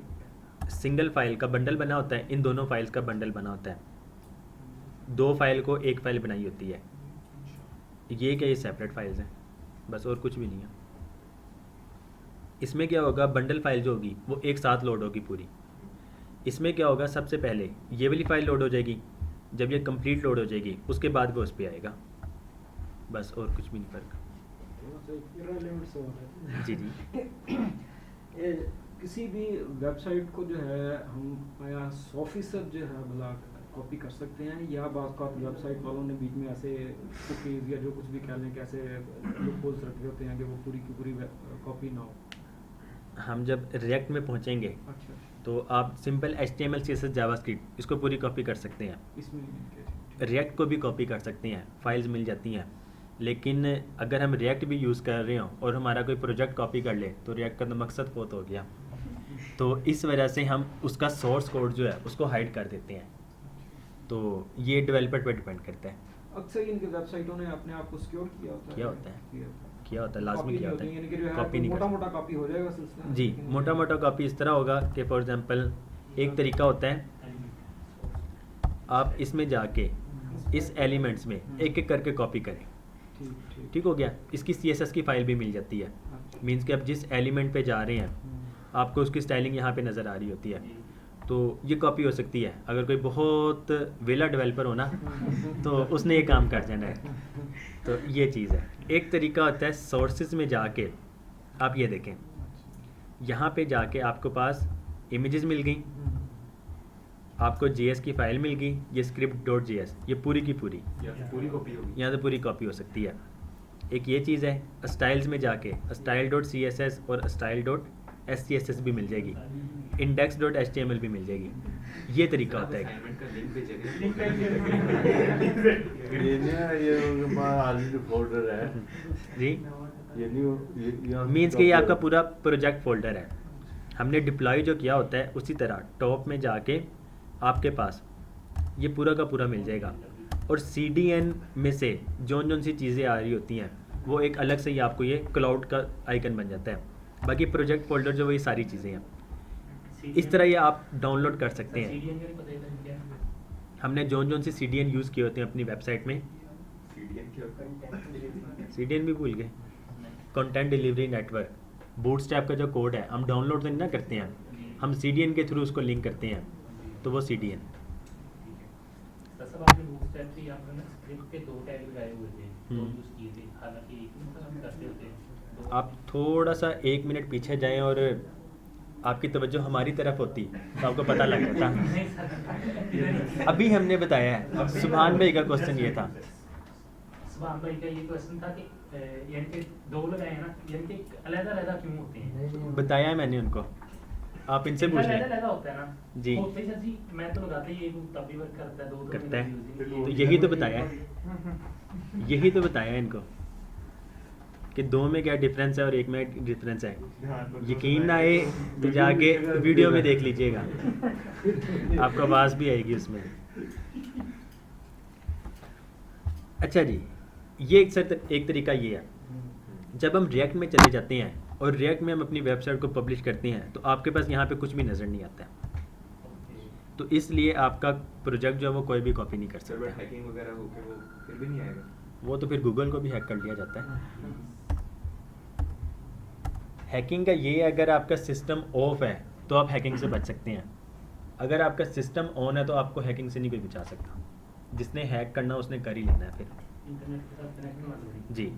सिंगल फाइल का बंडल बना होता है, इन दोनों फाइल्स का बंडल बना होता है। 2 फाइल को एक फाइल बनाई होती है। ये क्या, ये सेपरेट फाइल्स हैं बस, और कुछ भी नहीं है। इसमें क्या होगा, बंडल फाइल जो होगी वो एक साथ लोड होगी पूरी। इसमें क्या होगा, सबसे पहले ये वाली फाइल लोड हो जाएगी, जब ये कंप्लीट लोड हो जाएगी उसके बाद वो उस पर आएगा, बस और कुछ भी नहीं फ़र्क। जी जी, किसी भी वेबसाइट को जो है हम या 100% जो है भला कॉपी कर सकते हैं, या बात का वेबसाइट वालों ने बीच में ऐसे कुकीज़ या जो कुछ भी कह लें कि ऐसे लूपहोल्स रखे होते हैं कि वो पूरी की पूरी कॉपी ना हो? हम जब रिएक्ट में पहुंचेंगे अच्छा, तो आप सिंपल HTML CSS जावास्क्रिप्ट इसको पूरी कॉपी कर सकते हैं। इसमें रिएक्ट को भी कॉपी कर सकते हैं, फाइल्स मिल जाती हैं। लेकिन अगर हम रिएक्ट भी यूज़ कर रहे हों और हमारा कोई प्रोजेक्ट कॉपी कर ले तो रिएक्ट का तो मकसद बहुत हो गया। तो इस वजह से हम उसका सोर्स कोड जो है उसको हाइड कर देते हैं। तो ये डेवलपर पे डिपेंड करता है। अक्सर इनके वेबसाइटों ने अपने आप को सिक्योर किया होता है। किया होता है, किया होता है, लाजमी किया होता है। कॉपी कॉपी नहीं मोटा कर मोटा कॉपी हो जाएगा सिलसिला जी, मोटा मोटा कॉपी इस तरह होगा कि फॉर एग्जांपल एक तरीका होता है, आप इसमें जाके इस एलिमेंट्स में एक एक करके कॉपी करें, ठीक हो गया। इसकी CSS की फ़ाइल भी मिल जाती है। मींस कि आप जिस एलिमेंट पे जा रहे हैं आपको उसकी स्टाइलिंग यहाँ पे नज़र आ रही होती है, तो ये कॉपी हो सकती है। अगर कोई बहुत वेला डेवलपर हो ना तो उसने ये काम कर जाना है। तो ये चीज़ है। एक तरीका होता है सोर्सेज में जाके, आप ये देखें, यहाँ पे जाके आपके पास इमेजेस मिल गई, आपको JS की फ़ाइल मिल गई, ये script.js, ये पूरी की पूरी पूरी कॉपी होगी। यहाँ से पूरी कॉपी हो सकती है। एक ये चीज़ है, स्टाइल्स में जाके style.css और style.scss भी मिल जाएगी, index.html भी मिल जाएगी। ये तरीका होता है। असाइनमेंट का लिंक भेजेंगे। ये नहीं है, ये उनके पास ऑलरेडी फोल्डर है। जी, ये नहीं, ये मीन्स कि ये आपका पूरा प्रोजेक्ट फोल्डर है। हमने डिप्लॉय जो किया होता है उसी तरह टॉप में जाके आपके पास ये पूरा का पूरा मिल जाएगा। और CDN में से जोन सी चीज़ें आ रही होती हैं वो एक अलग से ही आपको ये क्लाउड का आइकन बन जाता है। बाकी प्रोजेक्ट फोल्डर जो वही सारी चीज़ें हैं, इस तरह ये आप डाउनलोड कर सकते हैं। हमने जोन सी CDN यूज़ किए होते हैं अपनी वेबसाइट में। CDN क्या होता है? CDN भी भूल गए, कंटेंट डिलीवरी नेटवर्क। बूटस्ट्रैप का जो कोड है हम डाउनलोड तो नहीं ना करते हैं, हम CDN के थ्रू उसको लिंक करते हैं, तो वो CDN। सब आपने बूटस्ट्रैप से यहाँ पर ना स्क्रिप्ट के 2 टैग लगाए हुए थे, 2 यूज किए थे, हालांकि एक में हम करते होते हैं। तो आप थोड़ा सा 1 मिनट पीछे जाएं और आपकी तवज्जो हमारी तरफ होती तो आपको पता लग जाता। नहीं सर, अभी हमने बताया है, सुभान भाई का क्वेश्चन ये था। सुभान भाई का ये क्वेश्चन था कि यानी कि 2 लगाए हैं ना, यानी कि अलग-अलग क्यों होते हैं? बताया है मैंने उनको, आप इनसे पूछ लें। अलग होता है ना जी। होते ही सर जी, मैं तो लगाता ही एक तब भी वर्क करता है, 2 तो करता है। मेरा तो use यही तो बताया है, यही तो बताया है इनको कि 2 में क्या डिफरेंस है और 1 में डिफरेंस है। यकीन ना आए तो जाके वीडियो में देख लीजिएगा, आपको आवाज़ भी आएगी उसमें। अच्छा जी, ये एक तरीका ये है। जब हम रिएक्ट में चले जाते हैं और रिएक्ट में हम अपनी वेबसाइट को पब्लिश करते हैं तो आपके पास यहाँ पे कुछ भी नज़र नहीं आता है, तो इसलिए आपका प्रोजेक्ट जो है वो कोई भी कॉपी नहीं कर सर्वर सकता। हैकिंग वगैरह होके वो फिर भी नहीं आएगा। वो तो फिर गूगल को भी हैक कर लिया जाता है। हैकिंग का ये है, अगर आपका सिस्टम ऑफ है तो आप हैकिंग से बच सकते हैं। अगर आपका सिस्टम ऑन है तो आपको हैकिंग से नहीं कोई बचा सकता। जिसने हैक करना उसने कर ही लेना है फिर। इंटरनेट के साथ कनेक्ट मार लो। जी।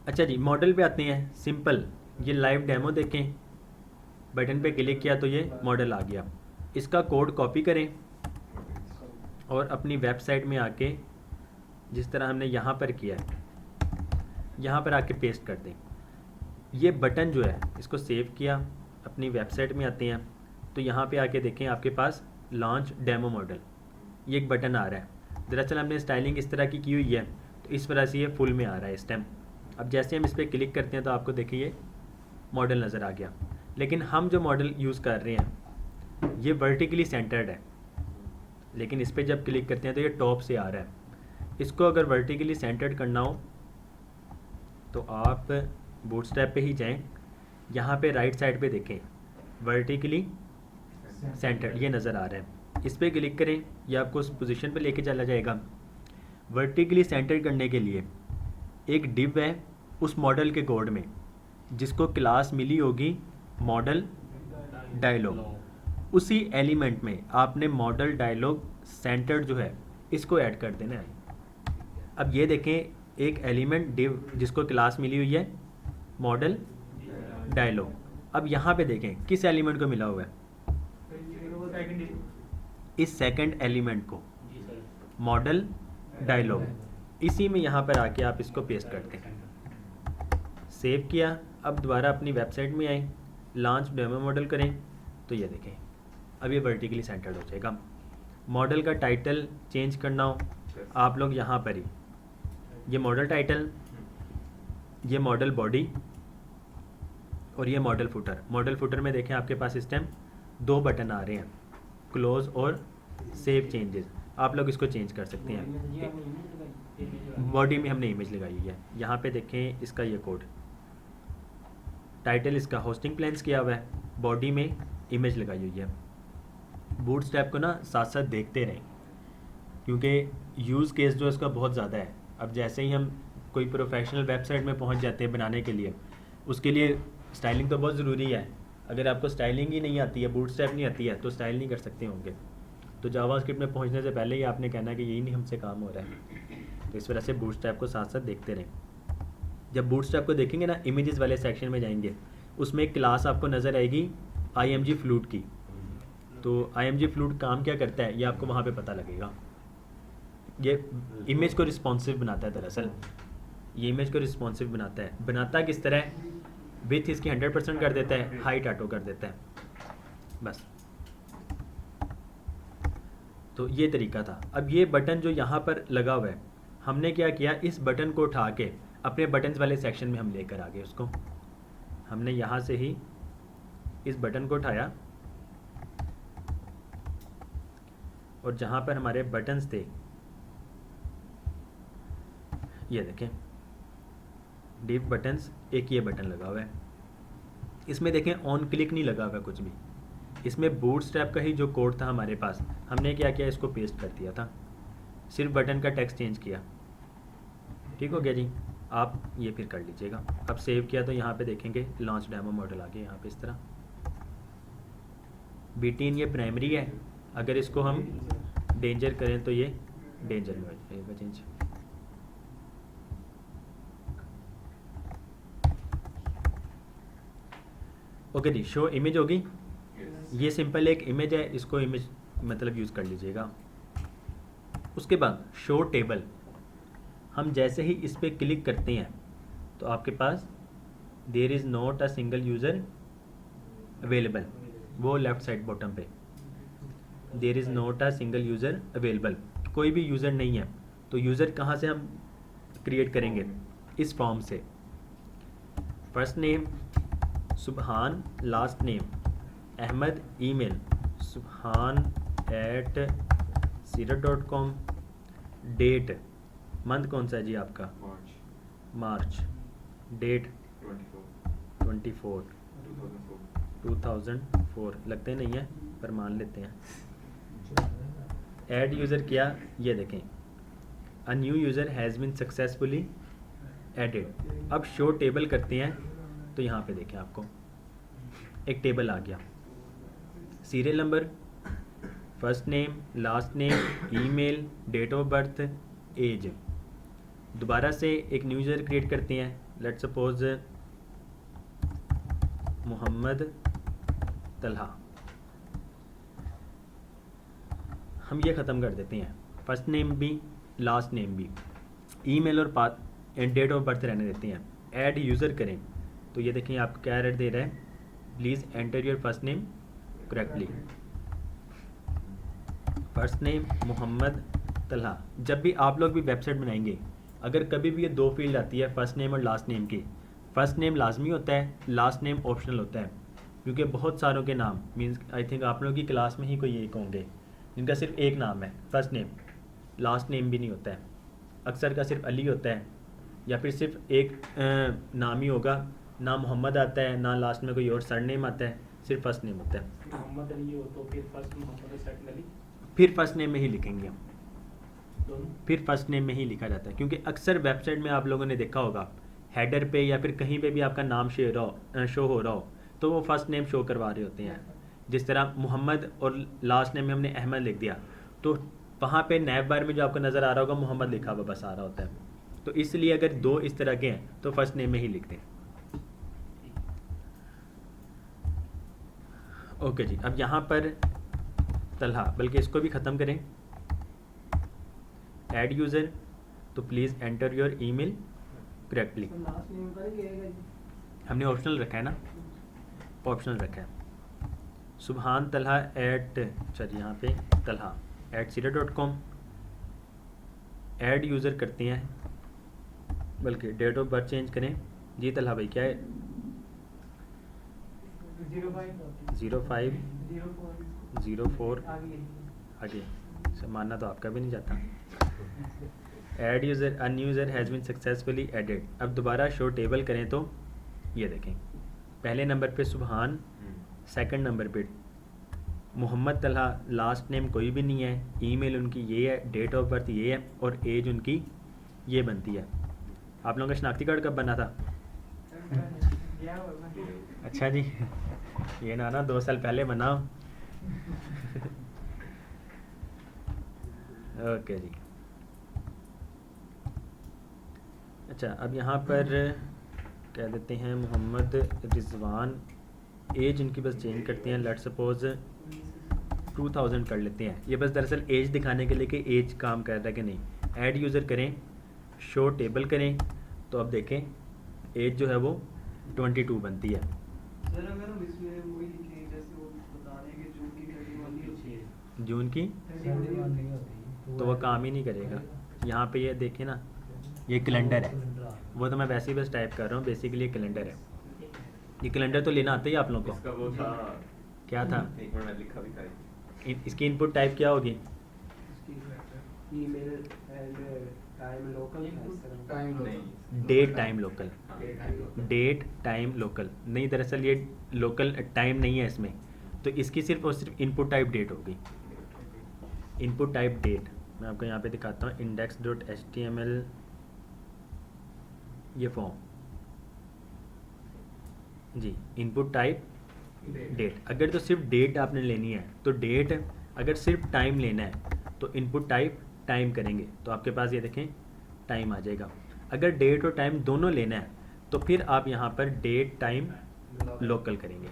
अच्छा जी, मॉडल पे आते हैं। सिंपल, ये लाइव डेमो देखें, बटन पे क्लिक किया तो ये मॉडल आ गया। इसका कोड कॉपी करें और अपनी वेबसाइट में आके जिस तरह हमने यहाँ पर किया है, यहाँ पर आके पेस्ट कर दें। ये बटन जो है इसको सेव किया, अपनी वेबसाइट में आते हैं तो यहाँ पे आके देखें आपके पास लॉन्च डेमो मॉडल, ये एक बटन आ रहा है। दरअसल हमने स्टाइलिंग इस तरह की हुई है तो इस वजह से ये फुल में आ रहा है इस टाइम। अब जैसे हम इस पर क्लिक करते हैं तो आपको देखिए मॉडल नज़र आ गया। लेकिन हम जो मॉडल यूज़ कर रहे हैं ये वर्टिकली सेंटर्ड है, लेकिन इस पर जब क्लिक करते हैं तो ये टॉप से आ रहा है। इसको अगर वर्टिकली सेंटर्ड करना हो तो आप बूटस्ट्रैप पे ही जाएं, यहाँ पे राइट साइड पे देखें वर्टिकली सेंटर्ड ये नज़र आ रहा है। इस पर क्लिक करें, ये आपको उस पोजीशन पे लेके चला जाएगा। वर्टिकली सेंटर्ड करने के लिए एक डिव है उस मॉडल के कोड में जिसको क्लास मिली होगी मॉडल डायलॉग, उसी एलिमेंट में आपने मॉडल डायलॉग सेंटर्ड जो है इसको ऐड कर देना है। अब ये देखें एक एलिमेंट डिव जिसको क्लास मिली हुई है मॉडल डायलॉग। अब यहाँ पे देखें किस एलिमेंट को मिला हुआ है, इस सेकंड एलिमेंट को जी सर। Model dialogue. इसी में यहाँ पर आके आप इसको पेस्ट करते हैं। सेव किया, अब दोबारा अपनी वेबसाइट में आए, लॉन्च डेमो मॉडल करें तो ये देखें अब ये वर्टिकली सेंटर्ड हो जाएगा। मॉडल का टाइटल चेंज करना हो आप लोग यहाँ पर ही, ये मॉडल टाइटल, ये मॉडल बॉडी और ये मॉडल फुटर। मॉडल फुटर में देखें आपके पास इस टाइम 2 बटन आ रहे हैं, क्लोज और सेव चेंजेस। आप लोग इसको चेंज कर सकते हैं। बॉडी में हमने इमेज लगाई हुई है, यहाँ पे देखें इसका ये कोड। टाइटल इसका होस्टिंग प्लान्स किया हुआ है, बॉडी में इमेज लगाई हुई है। बूटस्ट्रैप को ना साथ साथ देखते रहें क्योंकि यूज़ केस जो इसका बहुत ज़्यादा है। अब जैसे ही हम कोई प्रोफेशनल वेबसाइट में पहुंच जाते हैं बनाने के लिए, उसके लिए स्टाइलिंग तो बहुत ज़रूरी है। अगर आपको स्टाइलिंग ही नहीं आती है, बूटस्ट्रैप नहीं आती है तो स्टाइल नहीं कर सकते होंगे। तो जावास्क्रिप्ट में पहुंचने से पहले ही आपने कहना कि यही नहीं हमसे काम हो रहा है। तो इस वजह से बूटस्ट्रैप को साथ साथ देखते रहें। जब बूटस्ट्रैप को देखेंगे ना, इमेजेस वाले सेक्शन में जाएंगे, उसमें एक क्लास आपको नज़र आएगी IMG फ्लूट की। तो IMG फ्लूट काम क्या करता है ये आपको वहाँ पे पता लगेगा। ये इमेज को रिस्पॉन्सिव बनाता है। दरअसल ये इमेज को रिस्पॉन्सिव बनाता है। बनाता किस तरह है, विथ इसकी 100% कर देता है, हाइट ऑटो कर देता है, बस। तो ये तरीका था। अब ये बटन जो यहाँ पर लगा हुआ है, हमने क्या किया, इस बटन को उठा के अपने बटन्स वाले सेक्शन में हम लेकर आ गए उसको। हमने यहाँ से ही इस बटन को उठाया और जहाँ पर हमारे बटन्स थे, ये देखें डिव बटन्स, एक ये बटन लगा हुआ है। इसमें देखें ऑन क्लिक नहीं लगा हुआ कुछ भी, इसमें बूटस्ट्रैप का ही जो कोड था हमारे पास, हमने क्या किया, इसको पेस्ट कर दिया था, सिर्फ बटन का टेक्स्ट चेंज किया। ठीक हो गया जी, आप ये फिर कर लीजिएगा। अब सेव किया तो यहाँ पे देखेंगे लॉन्च डेमो मॉडल आ गया यहाँ पे इस तरह। BTN ये प्राइमरी है अगर इसको हम डेंजर करें तो ये डेंजर में हो जाएगा चेंज। ओके जी, शो इमेज होगी। ये सिंपल एक इमेज है, इसको इमेज मतलब यूज़ कर लीजिएगा। उसके बाद शो टेबल, हम जैसे ही इस पर क्लिक करते हैं तो आपके पास there is not a single user available, वो लेफ़्ट साइड बॉटम पे there is not a single user available, कोई भी यूज़र नहीं है। तो यूज़र कहाँ से हम क्रिएट करेंगे? इस फॉर्म से। First name Subhan, last name Ahmed, email subhan@siraj.com, date month कौन सा है जी आपका? मार्च, डेट 24 2004, लगते नहीं है पर मान लेते हैं। ऐड यूज़र किया, ये देखें a new user has been successfully added. अब शो टेबल करते हैं तो यहाँ पे देखें आपको एक टेबल आ गया, serial number, first name, last name, email, date of birth, age. दोबारा से एक न्यू यूज़र क्रिएट करते हैं, लेट्स सपोज मोहम्मद तलहा। हम ये ख़त्म कर देते हैं, फर्स्ट नेम भी लास्ट नेम भी, ईमेल और डेट ऑफ बर्थ रहने देते हैं। ऐड यूज़र करें तो ये देखें आपको क्या एरर दे रहा है, please enter your first name correctly. First name Mohammad Talha. जब भी आप लोग भी वेबसाइट बनाएंगे, अगर कभी भी ये दो फील्ड आती है फर्स्ट नेम और लास्ट नेम की, फर्स्ट नेम लाजमी होता है, लास्ट नेम ऑप्शनल होता है, क्योंकि बहुत सारों के नाम मीन्स आई थिंक आप लोगों की क्लास में ही कोई एक होंगे जिनका सिर्फ एक नाम है फर्स्ट नेम, लास्ट नेम भी नहीं होता है, अक्सर का सिर्फ अली होता है, या फिर सिर्फ एक नाम ही होगा, ना मोहम्मद आता है ना लास्ट में कोई और सर नेम आता है, सिर्फ फर्स्ट नेम होता है। मोहम्मद अली हो तो फिर फर्स्ट मोहम्मद सेकंड अली, फिर फर्स्ट नेम में ही लिखेंगे हम, दोनों। फिर फर्स्ट नेम में ही लिखा जाता है, क्योंकि अक्सर वेबसाइट में आप लोगों ने देखा होगा हेडर पे या फिर कहीं पे भी आपका नाम शो हो रहा हो तो वो फर्स्ट नेम शो करवा रहे होते हैं। जिस तरह मोहम्मद और लास्ट नेम में हमने अहमद लिख दिया तो वहाँ पे नैब बार में जो आपको नज़र आ रहा होगा मोहम्मद लिखा हुआ बस आ रहा होता है। तो इसलिए अगर दो इस तरह के हैं तो फर्स्ट नेम में ही लिखते हैं। ओके जी, अब यहाँ पर तलहा, बल्कि इसको भी ख़त्म करें, ऐड यूज़र, तो please enter your email correctly. Last name का क्या है जी? हमने ऑप्शनल रखा है ना, ऑप्शनल रखा है। सुबहान तलहा एट, चलिए यहाँ पे तलहा @siraj.com, ऐड यूज़र करते हैं, बल्कि डेट ऑफ बर्थ चेंज करें जी। तलहा भाई क्या है? 0504 आगे से मानना तो आपका भी नहीं जाता। Add user, a new user has been successfully added. अब दोबारा शो टेबल करें तो ये देखें पहले नंबर पे सुबहान, सेकंड नंबर पे मोहम्मद तलहा, लास्ट नेम कोई भी नहीं है, ईमेल उनकी ये है, डेट ऑफ बर्थ ये है और एज उनकी ये बनती है। आप लोगों का शनाख्ती कार्ड कब बना था? अच्छा जी, ये ना 2 साल पहले बनाओ। ओके जी। अच्छा, अब यहाँ पर कह देते हैं मोहम्मद रिजवान, एज इनकी बस चेंज करते हैं, लेट्स सपोज 2000 कर लेते हैं। ये बस दरअसल एज दिखाने के लिए कि एज काम कर रहा है कि नहीं। ऐड यूज़र करें, शो टेबल करें तो अब देखें एज जो है वो 22 बनती है। सर अगर हम इसमें वही लिखें जैसे वो बता रहे हैं कि जून की 31 जून की तो वह काम ही नहीं करेगा। यहाँ पे ये देखें ना, ये कैलेंडर है, वो तो मैं वैसे ही बस टाइप कर रहा हूँ, बेसिकली कैलेंडर है। ये कैलेंडर तो लेना आता ही आप लोगों इसका को। वो था, क्या था? एक मिनट में लिखा भी था। इसकी इनपुट टाइप क्या होगी? ईमेल एंड टाइम लोकल नहीं, date time local, date time local नहीं, दरअसल ये लोकल टाइम नहीं है इसमें, तो इसकी सिर्फ और सिर्फ इनपुट टाइप डेट होगी। इनपुट टाइप डेट मैं आपको यहाँ पे दिखाता हूँ, index.html ये फॉर्म जी, इनपुट टाइप डेट। अगर तो सिर्फ डेट आपने लेनी है तो डेट अगर सिर्फ टाइम लेना है तो इनपुट टाइप टाइम करेंगे तो आपके पास ये देखें टाइम आ जाएगा। अगर डेट और टाइम दोनों लेना है तो फिर आप यहाँ पर डेट टाइम लोकल करेंगे,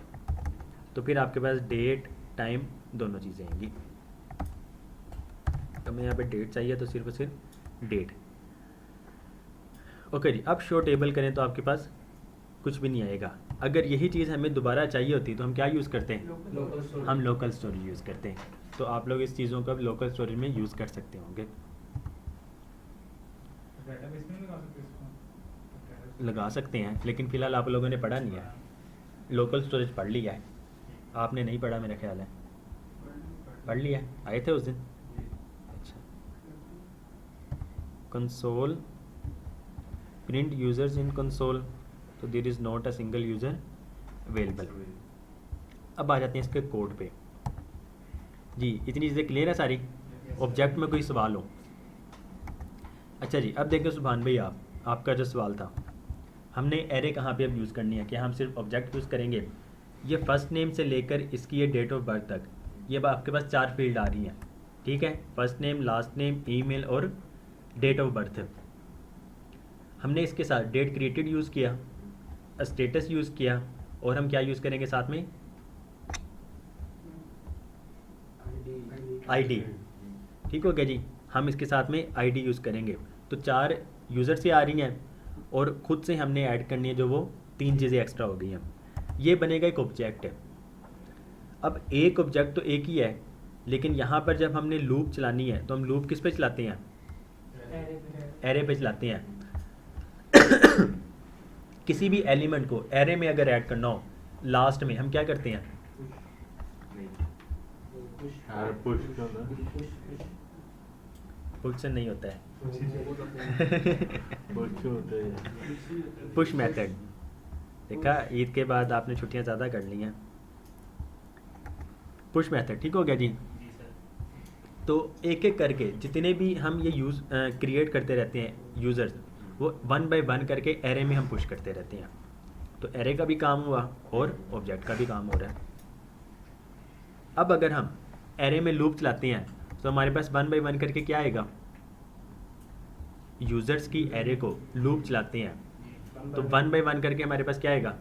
तो फिर आपके पास डेट टाइम दोनों चीज़ें आएंगी। तो हमें यहाँ पे डेट चाहिए तो सिर्फ और सिर्फ डेट। ओके जी, अब शो टेबल करें तो आपके पास कुछ भी नहीं आएगा। अगर यही चीज़ हमें दोबारा चाहिए होती तो हम क्या यूज़ करते हैं, हम लोकल स्टोरेज यूज़ करते हैं। तो आप लोग इस चीज़ों का लोकल स्टोरेज में यूज़ कर सकते होंगे। डेटाबेस में लगा सकते हैं इसको? लगा सकते हैं, लेकिन फ़िलहाल आप लोगों ने पढ़ा नहीं है। लोकल स्टोरेज पढ़ लिया है, आपने नहीं पढ़ा मेरा ख्याल है। पढ़ लिया, आए थे उस दिन। अच्छा, console print users in console, तो there is not a single user available. अब आ जाते हैं इसके कोड पे। जी, इतनी चीज़ें क्लियर है सारी? ऑब्जेक्ट में कोई सवाल हो? अच्छा जी, अब देखें सुभान भाई, आपका जो सवाल था, हमने एरे कहाँ पे अब यूज़ करनी है? क्या हम सिर्फ ऑब्जेक्ट यूज़ करेंगे? ये फर्स्ट नेम से लेकर इसकी ये डेट ऑफ बर्थ तक, ये आपके पास 4 फील्ड आ रही हैं, ठीक है? First name, last name, email और डेट ऑफ बर्थ। हमने इसके साथ डेट क्रिएटेड यूज़ किया, स्टेटस यूज़ किया, और हम क्या यूज़ करेंगे साथ में? आईडी। ठीक हो गया जी, हम इसके साथ में आईडी यूज़ करेंगे। तो 4 यूज़र से आ रही हैं और ख़ुद से हमने ऐड करनी है, जो वो 3 चीज़ें एक्स्ट्रा हो गई हैं। ये बनेगा एक ऑब्जेक्ट है। अब एक ऑब्जेक्ट तो एक ही है, लेकिन यहाँ पर जब हमने लूप चलानी है तो हम लूप किस पे चलाते हैं? एरे पे चलाते हैं। किसी भी एलिमेंट को एरे में अगर ऐड करना हो, लास्ट में हम क्या करते हैं? पुश फंक्शन नहीं होता है, होता है। Push method. देखा, ईद के बाद आपने छुट्टियां ज़्यादा कर ली हैं। पुश मेथड, ठीक हो गया जी। जी सर। तो एक एक करके जितने भी हम ये यूज़ क्रिएट करते रहते हैं यूज़र्स, वो 1 बाय 1 करके एरे में हम पुश करते रहते हैं। तो एरे का भी काम हुआ और ऑब्जेक्ट का भी काम हो रहा है। अब अगर हम एरे में लूप चलाते हैं तो हमारे पास 1 बाय 1 करके क्या आएगा? यूज़र्स की एरे को लूप चलाते हैं तो 1 बाय 1 करके हमारे पास क्या आएगा?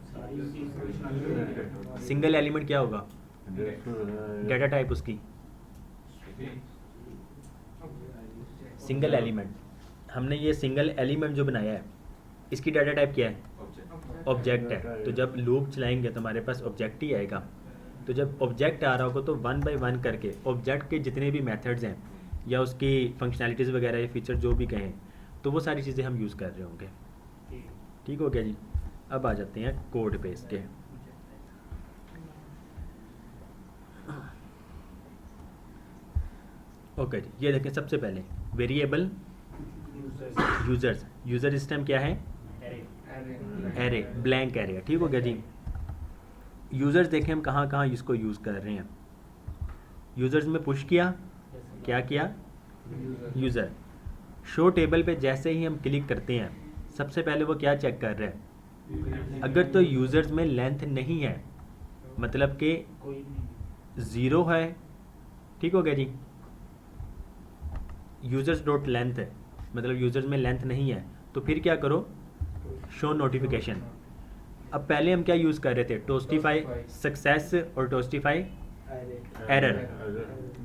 सिंगल एलिमेंट क्या होगा? डाटा टाइप उसकी सिंगल एलिमेंट। हमने ये सिंगल एलिमेंट जो बनाया है, इसकी डाटा टाइप क्या है? ऑब्जेक्ट है। तो जब लूप चलाएंगे तो हमारे पास ऑब्जेक्ट ही आएगा। तो जब ऑब्जेक्ट आ रहा होगा तो 1 बाय 1 करके ऑब्जेक्ट के जितने भी मेथड्स हैं या उसकी फंक्शनैलिटीज़ वगैरह या फीचर जो भी कहें, तो वो सारी चीज़ें हम यूज़ कर रहे होंगे। ठीक हो गया जी। अब आ जाते हैं कोड पे इसके। ओके जी, ये देखें सबसे पहले वेरिएबल यूज़र्स। यूज़र इस टाइम क्या है? Array, blank array. ठीक हो गया जी। यूज़र्स देखें हम कहाँ कहाँ इसको यूज़ कर रहे हैं। यूज़र्स में पुश किया, क्या किया? यूज़र। शो टेबल पे जैसे ही हम क्लिक करते हैं, सबसे पहले वो क्या चेक कर रहे हैं? अगर तो यूज़र्स में लेंथ नहीं है, मतलब कि 0 है। ठीक हो गया जी। यूज़र्स डॉट लेंथ है, मतलब यूज़र्स में लेंथ नहीं है, तो फिर क्या करो? Show notification. अब पहले हम क्या यूज़ कर रहे थे? टोस्टिफाई सक्सेस और टोस्टिफाई एरर।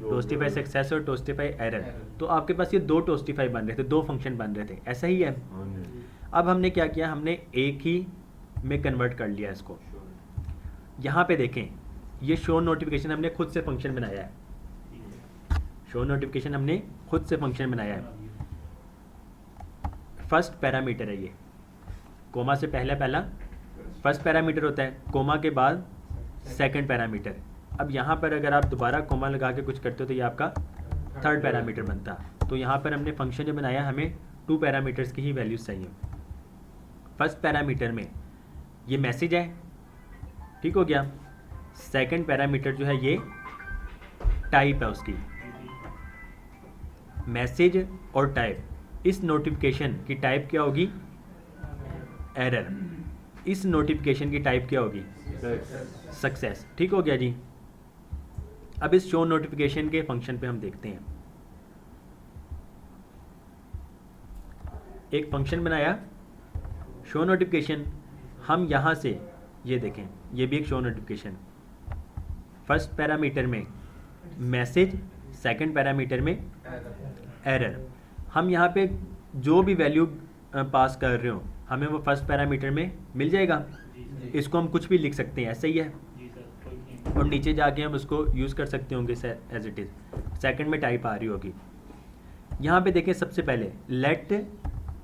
टोस्टिफाई सक्सेस और टोस्टिफाई एरर। तो आपके पास ये 2 टोस्टिफाई बन रहे थे, 2 फंक्शन बन रहे थे, ऐसा ही है। अब हमने क्या किया? हमने एक ही में कन्वर्ट कर लिया इसको। यहाँ पे देखें, ये शो नोटिफिकेशन हमने खुद से फंक्शन बनाया है। शो नोटिफिकेशन हमने खुद से फंक्शन बनाया है। फर्स्ट पैरामीटर है ये, कोमा से पहला फर्स्ट पैरामीटर होता है, कोमा के बाद सेकंड पैरामीटर। अब यहाँ पर अगर आप दोबारा कोमा लगा के कुछ करते हो तो ये आपका थर्ड पैरामीटर बनता। तो यहाँ पर हमने फंक्शन जो बनाया, हमें 2 पैरामीटर्स की ही वैल्यूज चाहिए। फर्स्ट पैरामीटर में ये मैसेज है, ठीक हो गया। सेकंड पैरामीटर जो है ये टाइप है उसकी, मैसेज और टाइप। इस नोटिफिकेशन की टाइप क्या होगी? एरर। इस नोटिफिकेशन की टाइप क्या होगी? सक्सेस। ठीक हो गया जी। अब इस शो नोटिफिकेशन के फंक्शन पे हम देखते हैं। एक फंक्शन बनाया शो नोटिफिकेशन, हम यहाँ से ये देखें, ये भी एक शो नोटिफिकेशन, फर्स्ट पैरामीटर में मैसेज, सेकंड पैरामीटर में एरर। हम यहाँ पे जो भी वैल्यू पास कर रहे हो हमें वो फर्स्ट पैरामीटर में मिल जाएगा। इसको हम कुछ भी लिख सकते हैं, ऐसा ही है, जी सर, कोई नहीं। और नीचे जाके हम उसको यूज़ कर सकते होंगे एज इट इज़। सेकंड में टाइप आ रही होगी। यहाँ पे देखें सबसे पहले लेट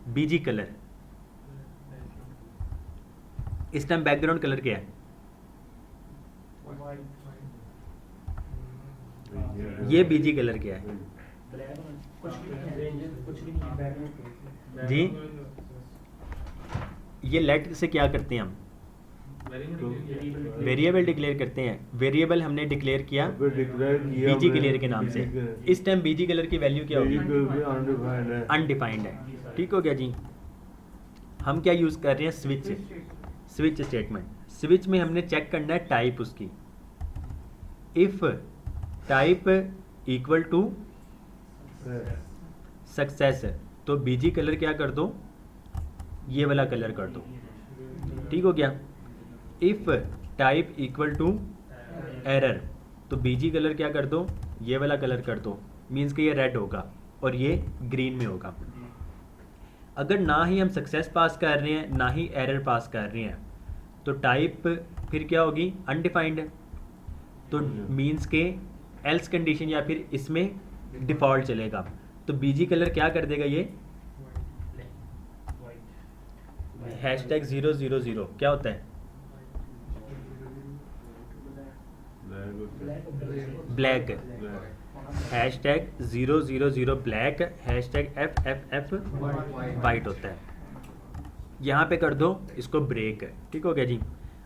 बीजी कलर, इस टाइम बैकग्राउंड कलर क्या है? ये बीजी कलर क्या है कुछ भी नहीं है, कुछ भी नहीं है। जी? ये लेट से क्या करते हैं हम? वेरिएबल डिक्लेयर करते हैं। वेरिएबल हमने डिक्लेयर किया बीजी कलर के नाम से। इस टाइम बीजी कलर की वैल्यू क्या होगी? अनडिफाइंड है। ठीक हो गया जी। हम क्या यूज़ कर रहे हैं? Switch, switch statement. स्विच में हमने चेक करना है टाइप उसकी। If type equal to success, तो बीजी कलर क्या कर दो? ये वाला कलर कर दो। ठीक हो गया। If type equal to error, तो बीजी कलर क्या कर दो? ये वाला कलर कर दो। मीन्स कि ये रेड होगा और ये ग्रीन में होगा। अगर ना ही हम सक्सेस पास कर रहे हैं ना ही एरर पास कर रहे हैं तो टाइप फिर क्या होगी? अनडिफाइंड। तो मीन्स के एल्स कंडीशन या फिर इसमें डिफ़ॉल्ट चलेगा। तो बीजी कलर क्या कर देगा? ये हैशटैग 000 क्या होता है? Black. Hashtag 000 black, hashtag FFF white होता है। यहाँ पे कर दो इसको ब्रेक। ठीक हो गया जी।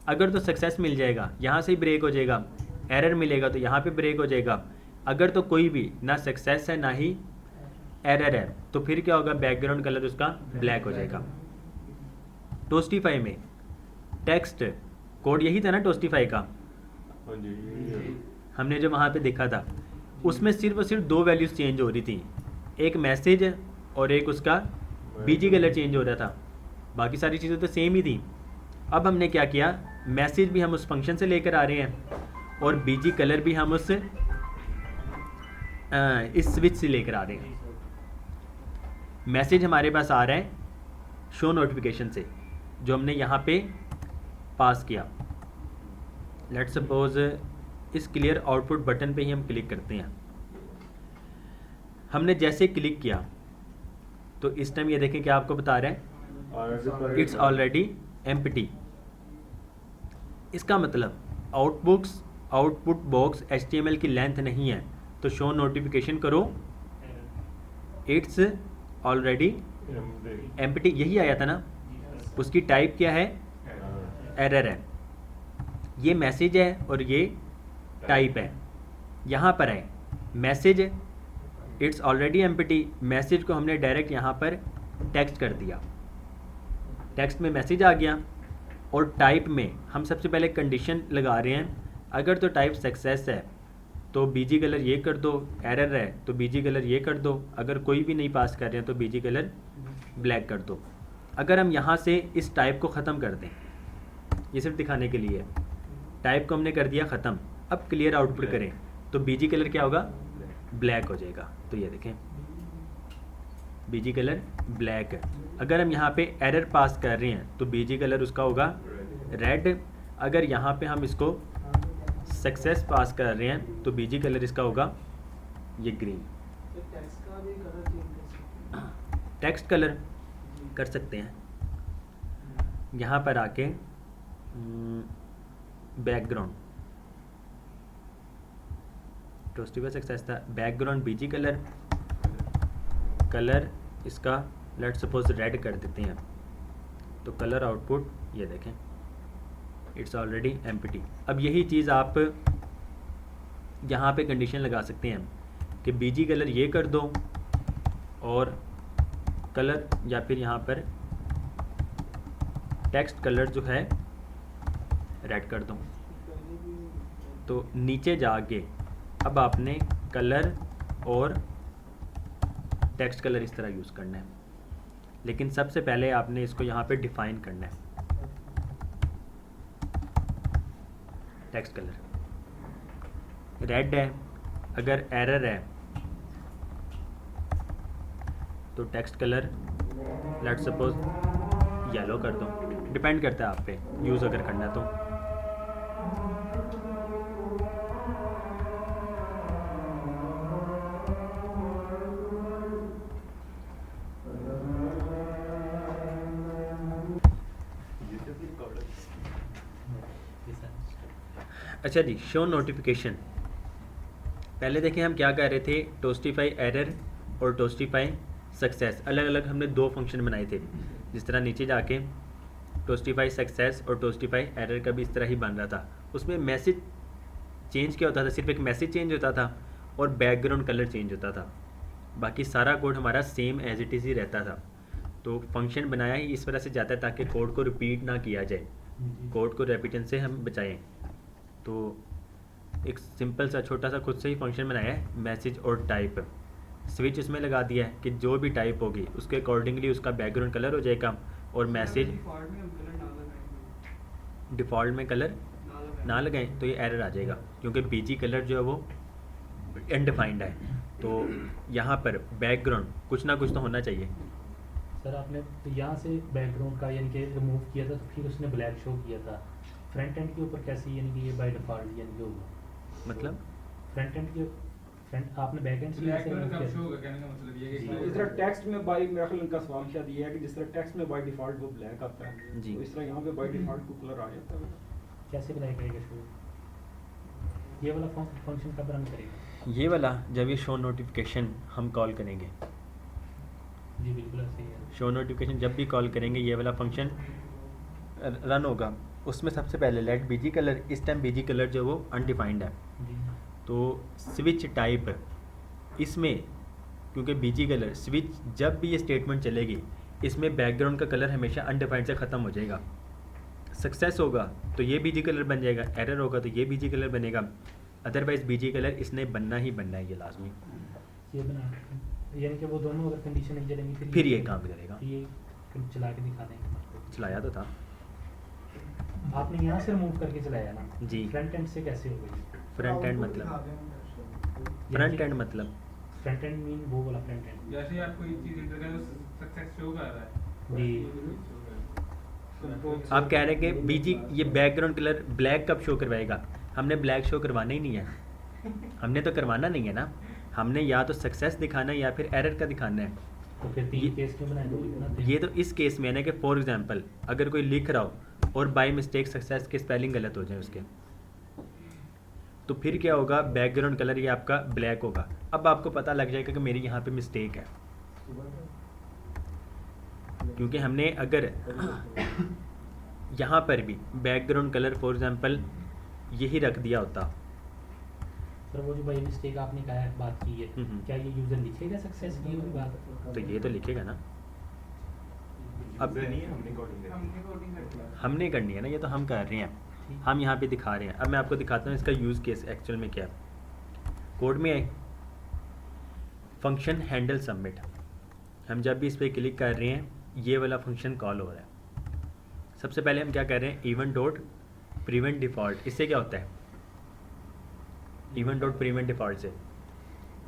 अगर तो सक्सेस मिल जाएगा यहाँ से ही ब्रेक हो जाएगा, एरर मिलेगा तो यहाँ पे ब्रेक हो जाएगा। अगर तो कोई भी ना सक्सेस है ना ही एरर है तो फिर क्या होगा? बैकग्राउंड कलर उसका ब्लैक हो जाएगा। टोस्टिफाई में टेक्स्ट कोड यही था ना टोस्टिफाई का, हमने जो वहाँ पे देखा था, उसमें सिर्फ और सिर्फ दो वैल्यूज़ चेंज हो रही थी, एक मैसेज और एक उसका बीजी कलर चेंज हो रहा था। बाकी सारी चीज़ें तो सेम ही थी। अब हमने क्या किया? मैसेज भी हम उस फंक्शन से लेकर आ रहे हैं और बीजी कलर भी हम उस इस स्विच से लेकर आ रहे हैं। मैसेज हमारे पास आ रहा है शो नोटिफिकेशन से जो हमने यहाँ पे पास किया। लेट्स सपोज इस क्लियर आउटपुट बटन पे ही हम क्लिक करते हैं। हमने जैसे क्लिक किया तो इस टाइम ये देखें क्या आपको बता रहा है? It's already empty. इसका मतलब आउटपुट बॉक्स HTML की लेंथ नहीं है, तो शो नोटिफिकेशन करो इट्स ऑलरेडी एम्प्टी। यही आया था ना। उसकी टाइप क्या है? एरर है। ये मैसेज है और ये टाइप है। यहाँ पर है message it's already empty. Message को हमने डायरेक्ट यहाँ पर टेक्स्ट कर दिया, टेक्स्ट में मैसेज आ गया। और टाइप में हम सबसे पहले कंडीशन लगा रहे हैं, अगर तो टाइप सक्सेस है तो बीजी कलर ये कर दो, एरर है तो बीजी कलर ये कर दो, अगर कोई भी नहीं पास कर रहे हैं तो बीजी कलर ब्लैक कर दो। अगर हम यहाँ से इस टाइप को ख़त्म कर दें, ये सिर्फ दिखाने के लिए, टाइप को हमने कर दिया ख़त्म, अब क्लियर आउटपुट करें तो बीजी कलर क्या होगा? ब्लैक हो जाएगा। तो ये देखें बीजी कलर ब्लैक है। अगर हम यहाँ पे एरर पास कर रहे हैं तो बीजी कलर उसका होगा रेड। अगर यहाँ पे हम इसको सक्सेस पास कर रहे हैं तो बीजी कलर इसका होगा ये ग्रीन। टेक्स्ट कलर कर सकते हैं। यहाँ पर आके बैकग्राउंड टोस्टिफाई सक्सेस था, बैकग्राउंड बीजी कलर, कलर इसका लेट सपोज रेड कर देते हैं तो कलर आउटपुट ये देखें इट्स ऑलरेडी एम्प्टी। अब यही चीज़ आप यहाँ पे कंडीशन लगा सकते हैं कि बीजी कलर ये कर दो और कलर या फिर यहाँ पर टेक्स्ट कलर जो है रेड कर दो। तो नीचे जाके अब आपने कलर और टेक्स्ट कलर इस तरह यूज़ करना है, लेकिन सबसे पहले आपने इसको यहाँ पे डिफाइन करना है। टेक्स्ट कलर रेड है, अगर एरर है तो text colour let's suppose yellow कर दो, डिपेंड करता है आप पे यूज़ अगर करना है तो। अच्छा जी, शो नोटिफिकेशन। पहले देखें हम क्या कर रहे थे, टोस्टिफाई एरर और टोस्टिफाई सक्सेस, अलग अलग हमने दो फंक्शन बनाए थे। जिस तरह नीचे जाके टोस्टिफाई सक्सेस और टोस्टिफाई एरर का भी इस तरह ही बन रहा था। उसमें मैसेज चेंज क्या होता था, सिर्फ एक मैसेज चेंज होता था और बैकग्राउंड कलर चेंज होता था, बाकी सारा कोड हमारा सेम एज इट इज़ ही रहता था। तो फंक्शन बनाया ही इस वजह से जाता है ताकि कोड को रिपीट ना किया जाए, कोड को रेपिटेशन से हम बचाएं। तो एक सिंपल सा छोटा सा खुद से ही फंक्शन बनाया है, मैसेज और टाइप। स्विच इसमें लगा दिया है कि जो भी टाइप होगी उसके अकॉर्डिंगली उसका बैकग्राउंड कलर हो जाएगा, और मैसेज डिफ़ॉल्ट में कलर ना लगाएं तो ये एरर आ जाएगा, क्योंकि बीजी कलर जो है वो अनडिफाइंड है। तो यहाँ पर बैकग्राउंड कुछ ना कुछ तो होना चाहिए। सर आपने यहाँ से बैकग्राउंड का यानी कि रिमूव किया था, तो फिर उसने ब्लैक शो किया था। फ्रंट एंड के ऊपर कैसे यानी कि ये बाय डिफ़ॉल्ट यानी कि होगा, मतलब फ्रंट एंड के फ्रंट आपने बैक एंड से ब्लैक कैसे कलर remove कब किया? शो होगा, कहने का मतलब ये है जी। कि इस तरह टेक्स्ट में बाय मेरा ख्याल इनका सवाल शायद ये है कि जिस तरह टेक्स्ट में बाय डिफ़ॉल्ट वो ब्लैक आता है, जी। तो इस तरह यहाँ पे बाय डिफ़ॉल्ट को कलर आ जाता है। कैसे ब्लैक करेगा शो? ये वाला फंक्शन कब रन करेगा? ये वाला जब ये शो नोटिफिकेशन हम कॉल करेंगे, जी बिल्कुल ऐसे ही है। शो नोटिफिकेशन जब भी कॉल करेंगे ये वाला फंक्शन रन होगा। उसमें सबसे पहले लेट बीजी कलर, इस टाइम बीजी कलर जो वो अनडिफाइंड है, जी तो स्विच टाइप इसमें, क्योंकि बीजी कलर स्विच जब भी ये स्टेटमेंट चलेगी इसमें बैकग्राउंड का कलर हमेशा अनडिफाइंड से ख़त्म हो जाएगा। सक्सेस होगा तो ये बीजी कलर बन जाएगा, एरर होगा तो ये बीजी कलर बनेगा, अदरवाइज बीजी कलर इसने बनना ही बनना है, ये लाजमी। ये बना यानी कि वो दोनों अगर कंडीशन नहीं चलेंगी फिर ये काम करेगा। ये चला के दिखा देंगे। चलाया तो था आपने यहाँ से रिमूव करके चलाया ना जी। फ्रंट एंड से कैसे होगा ये? फ्रंट एंड मतलब, फ्रंट एंड मतलब फ्रंट एंड मीन वो वाला फ्रंट एंड। जैसे ही आपको ये चीज इंटर करें तो सक्सेस शो कर रहा है। जी आप कह रहे हैं कि बीजी ये बैकग्राउंड कलर ब्लैक कब शो करवाएगा? हमने ब्लैक शो करवाना ही नहीं है, हमने तो करवाना नहीं है ना, हमने या तो सक्सेस दिखाना है या फिर एरर का दिखाना है। तो फिर तीन ये- केस क्यों बनाए, दो ही बनाते हैं? ये तो इस केस में है ना कि फॉर एग्जांपल अगर कोई लिख रहा हो और बाय मिस्टेक सक्सेस के स्पेलिंग गलत हो जाए उसके, तो फिर क्या होगा, बैकग्राउंड कलर ये आपका ब्लैक होगा। अब आपको पता लग जाएगा कि मेरी यहाँ पे मिस्टेक है, क्योंकि हमने अगर यहाँ पर भी बैकग्राउंड कलर फॉर एग्जांपल यही रख दिया होता, सर वो जो बाई मिस्टेक आपने कहा है बात की है, क्या ये यूजर लिखेगा सक्सेस की हुई बात? तो ये तो लिखेगा ना। अब नहीं है, हमने कोडिंग करनी है। हमने करनी है ना, ये तो हम कर रहे हैं, हम यहाँ पे दिखा रहे हैं। अब मैं आपको दिखाता हूँ इसका यूज़ केस एक्चुअल में क्या है। कोड में आए फंक्शन हैंडल सबमिट, हम जब भी इस पर क्लिक कर रहे हैं ये वाला फंक्शन कॉल हो रहा है। सबसे पहले हम क्या कर रहे हैं, इवन डॉट प्रिवेंट डिफ़ॉल्ट। इससे क्या होता है, इवन डॉट प्रिवेंट डिफ़ॉल्ट से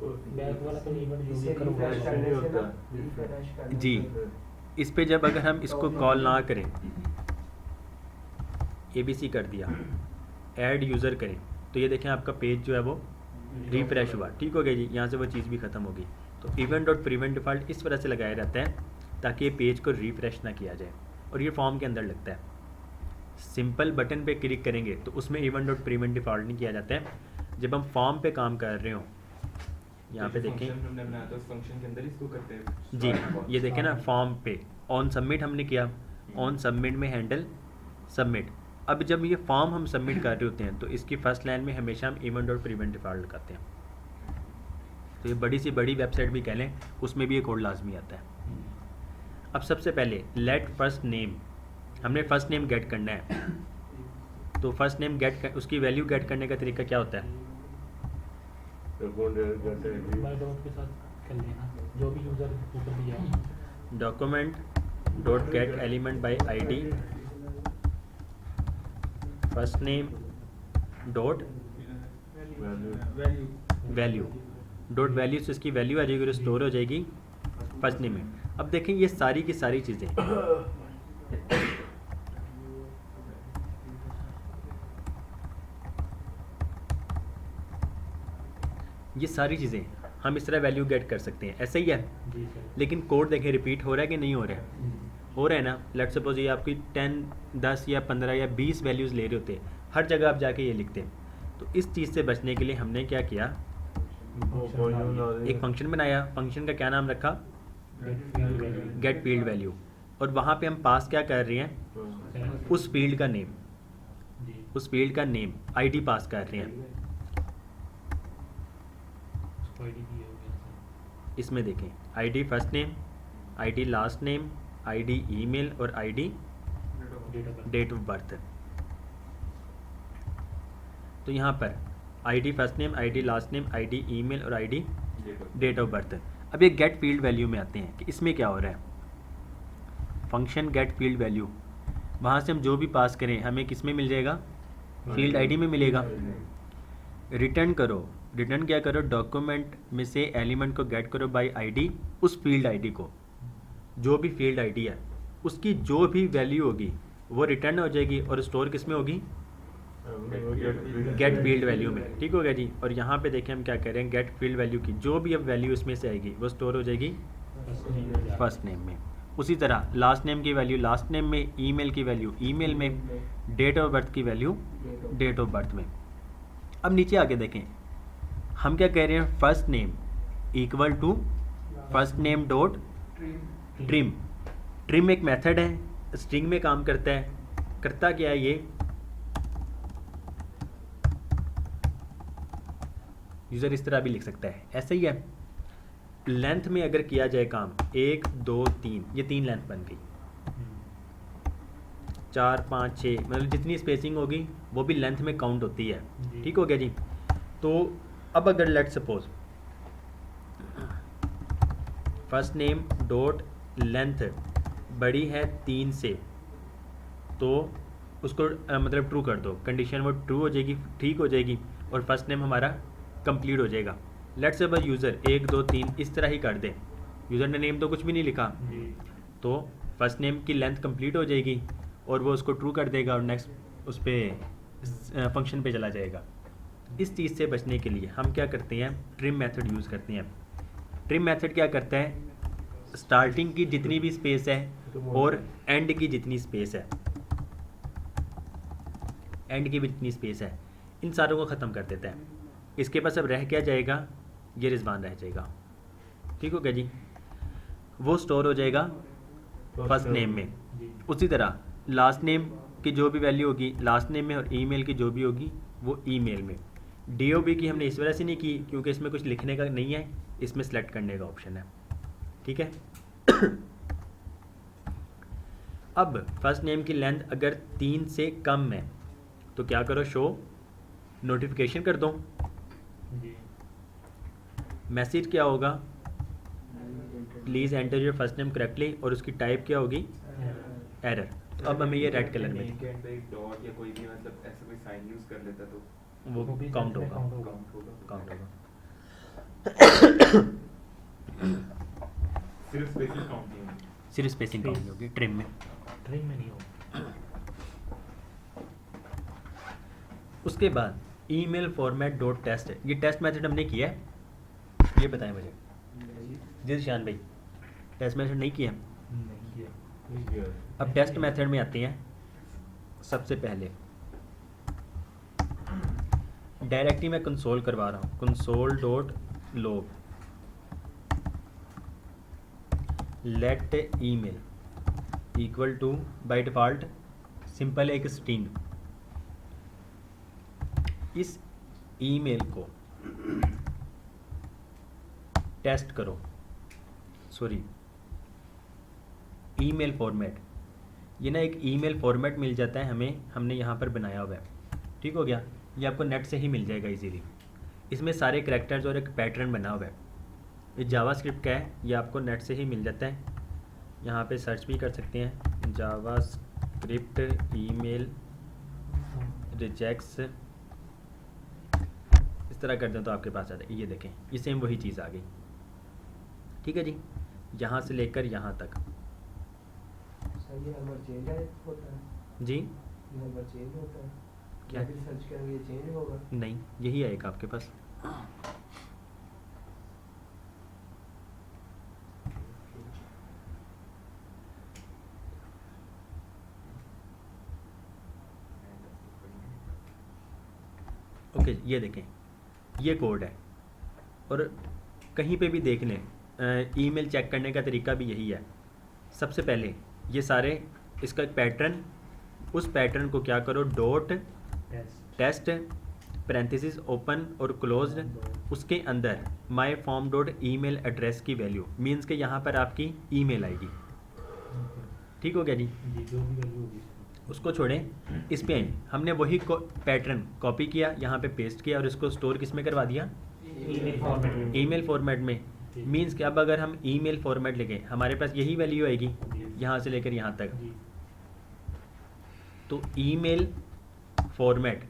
बैक वाला तो इवन जो भी इसे करूँगा रिफ्रेश करने करने से होता ना, रिफ्रेश करने जी। से- इस पे जब अगर हम इसको कॉल ना करें, ABC कर दिया, ऐड यूज़र करें, तो ये देखें आपका पेज जो है वो रिफ्रेश हुआ, ठीक हो गया जी, यहाँ से वो चीज़ भी ख़त्म होगी। तो इवन डॉट प्रिवेंट डिफ़ॉल्ट इस वजह से लगाया जाता है ताकि ये पेज को रिफ्रेश ना किया जाए, और ये फॉर्म के अंदर लगता है। सिंपल बटन पे क्लिक करेंगे तो उसमें इवन डॉट प्रिवेंट डिफ़ॉल्ट नहीं किया जाता है। जब हम फॉर्म पे काम कर रहे हो, यहाँ पे तो जो देखें function हमने बनाया था उस फंक्शन के अंदर इसको करते हैं जी, ये देखें ना फॉर्म पे ऑन सबमिट हमने किया, ऑन सबमिट में हैंडल सबमिट। अब जब ये फॉर्म हम सबमिट कर रहे होते हैं तो इसकी फर्स्ट लाइन में हमेशा हम इवन डॉट प्रिवेंट डिफ़ॉल्ट लगाते हैं। तो ये बड़ी सी बड़ी वेबसाइट भी कह लें उसमें भी ये कोड लाजमी आता है। अब सबसे पहले लेट फर्स्ट नेम, हमने फर्स्ट नेम गेट करना है। तो फर्स्ट नेम गेट उसकी वैल्यू गेट करने का तरीका क्या होता है, डॉक्यूमेंट जैसे बाय डॉट के साथ कर लेना जो भी यूज़र ऊपर दिया है। Document dot gate element by ID first name dot value value dot value से इसकी वैल्यू आ जाएगी और स्टोर हो जाएगी फर्स्ट नेम में। अब देखें ये सारी की सारी चीज़ें ये सारी चीज़ें हम इस तरह वैल्यू गेट कर सकते हैं, ऐसा ही है। जी सर। लेकिन कोड देखें रिपीट हो रहा है कि नहीं हो रहा है? हो रहा है ना। लेट सपोज ये आपकी 10 10 या 15 या 20 वैल्यूज़ ले रहे होते हैं, हर जगह आप जाके ये लिखते हैं। तो इस चीज़ से बचने के लिए हमने क्या किया, एक फंक्शन बनाया। फंक्शन का क्या नाम रखा? Get field value. और वहाँ पे हम पास क्या कर रहे हैं, उस फील्ड का नेम, जी उस फील्ड का नेम आईडी पास कर रहे हैं। उसको आईडी दिया हो गया सर। इसमें देखें ID first name, ID last name, ID email और आईडी डेट ऑफ बर्थ। तो यहाँ पर ID first name, ID last name, ID email और आईडी डेट ऑफ बर्थ। अब ये गेट फील्ड वैल्यू में आते हैं कि इसमें क्या हो रहा है। फंक्शन गेट फील्ड वैल्यू, वहाँ से हम जो भी पास करें हमें किस में मिल जाएगा, फील्ड आईडी में मिलेगा। रिटर्न करो, रिटर्न क्या करो, डॉक्यूमेंट में से एलिमेंट को गेट करो बाय आईडी, उस फील्ड आईडी को, जो भी फील्ड आईडी है उसकी जो भी वैल्यू होगी वो रिटर्न हो जाएगी और स्टोर किस में होगी, गेट फील्ड वैल्यू में। ठीक हो गया जी। और यहाँ पे देखें हम क्या कह रहे हैं, गेट फील्ड वैल्यू की जो भी अब वैल्यू इसमें से आएगी वो स्टोर हो जाएगी फर्स्ट नेम में। उसी तरह लास्ट नेम की वैल्यू लास्ट नेम में, ईमेल की वैल्यू ईमेल में, डेट ऑफ बर्थ की वैल्यू डेट ऑफ बर्थ में। अब नीचे आके देखें हम क्या कह रहे हैं, first name equal to first name dot trim. Trim एक मेथड है, स्ट्रिंग में काम करता है। करता क्या है ये, यूज़र इस तरह भी लिख सकता है, ऐसे ही है। लेंथ में अगर किया जाए काम 1 2 3, ये 3 लेंथ बन गई। 4 5 6 मतलब जितनी स्पेसिंग होगी वो भी लेंथ में काउंट होती है। ठीक हो गया जी। तो अब अगर let suppose first name dot length बड़ी है 3 से, तो उसको मतलब ट्रू कर दो, कंडीशन वो ट्रू हो जाएगी, ठीक हो जाएगी और फर्स्ट नेम हमारा कंप्लीट हो जाएगा। लेट्स से बस यूज़र 1 2 3 इस तरह ही कर दे, यूज़र ने नेम तो कुछ भी नहीं लिखा, तो फर्स्ट नेम की लेंथ कंप्लीट हो जाएगी और वो उसको ट्रू कर देगा और नेक्स्ट उस पर फंक्शन पे चला जाएगा। इस चीज़ से बचने के लिए हम क्या करते हैं, ट्रिम मेथड यूज़ करते हैं। ट्रिम मेथड क्या करता है, स्टार्टिंग की जितनी भी स्पेस है और एंड की जितनी स्पेस है, एंड की भी जितनी स्पेस है, इन सारों को ख़त्म कर देता है। इसके पास अब रह क्या जाएगा, ये रिजवान रह जाएगा। ठीक हो गया जी। वो स्टोर हो जाएगा फर्स्ट नेम में। उसी तरह लास्ट नेम की जो भी वैल्यू होगी लास्ट नेम में और ईमेल की जो भी होगी वो ईमेल में। DOB की हमने इस वजह से नहीं की क्योंकि इसमें कुछ लिखने का नहीं है, इसमें सेलेक्ट करने का ऑप्शन है। ठीक है। अब फर्स्ट नेम की लेंथ अगर 3 से कम है तो क्या करो, शो नोटिफिकेशन कर दो। मैसेज क्या होगा, please enter your first name correctly, और उसकी टाइप क्या होगी, एरर। तो अब हमें ये रेड कलर में के अंदर एक डॉट या कोई भी मतलब ऐसा कोई साइन यूज कर लेता तो वो काउंट होगा, काउंट होगा। काउंट होगा। सिर्फ स्पेसिंग काउंट नहीं होगी। सिर्फ स्पेसिंग काउंट होगी ट्रिम में। ट्रिम में नहीं होगा। उसके बाद ईमेल फॉर्मेट डॉट टेस्ट, ये टेस्ट मेथड हमने किया है, ये बताएं मुझे जी शान भाई, टेस्ट मेथड नहीं किया। अब टेस्ट मेथड में आते हैं। सबसे पहले डायरेक्टली मैं कंसोल करवा रहा हूँ, console dot log let email equal to by default simple एक स्ट्रिंग। इस ईमेल को टेस्ट करो, सॉरी ईमेल फॉर्मेट, ये ना एक ईमेल फॉर्मेट मिल जाता है हमें, हमने यहाँ पर बनाया हुआ है। ठीक हो गया, ये आपको नेट से ही मिल जाएगा इजीली। इसमें सारे करैक्टर्स और एक पैटर्न बना हुआ है। ये जावास्क्रिप्ट का है, ये आपको नेट से ही मिल जाता है। यहाँ पे सर्च भी कर सकते हैं, जावास्क्रिप्ट ईमेल रिजेक्ट्स, इस तरह कर दें तो आपके पास आ जाए। ये देखें, ये सेम वही चीज़ आ गई। ठीक है जी, यहाँ से लेकर यहाँ तक। सर ये नंबर चेंज होता है? जी ये नंबर चेंज होता है क्या? फिर सर्च करेंगे ये चेंज होगा? नहीं, यही आएगा आपके पास। ओके, ये देखें, ये कोड है। और कहीं पे भी देख लें, ईमेल चेक करने का तरीका भी यही है। सबसे पहले ये सारे, इसका एक पैटर्न, उस पैटर्न को क्या करो, डॉट टेस्ट पैरेंथेसिस ओपन और क्लोज्ड, उसके अंदर my form dot email address की वैल्यू, मीन्स के यहाँ पर आपकी ईमेल आएगी। ठीक हो गया जी, जी जो भी वैल्यू होगी उसको छोड़ें। इस पे हमने वही पैटर्न कॉपी किया, यहाँ पे पेस्ट किया और इसको स्टोर किस में करवा दिया, ईमेल फॉर्मेट में। ईमेल फॉर्मेट में। मीन्स कि अब अगर हम ईमेल फॉर्मेट लिखें, हमारे पास यही वैल्यू आएगी यहाँ से लेकर यहाँ तक। जी तो ईमेल फॉर्मेट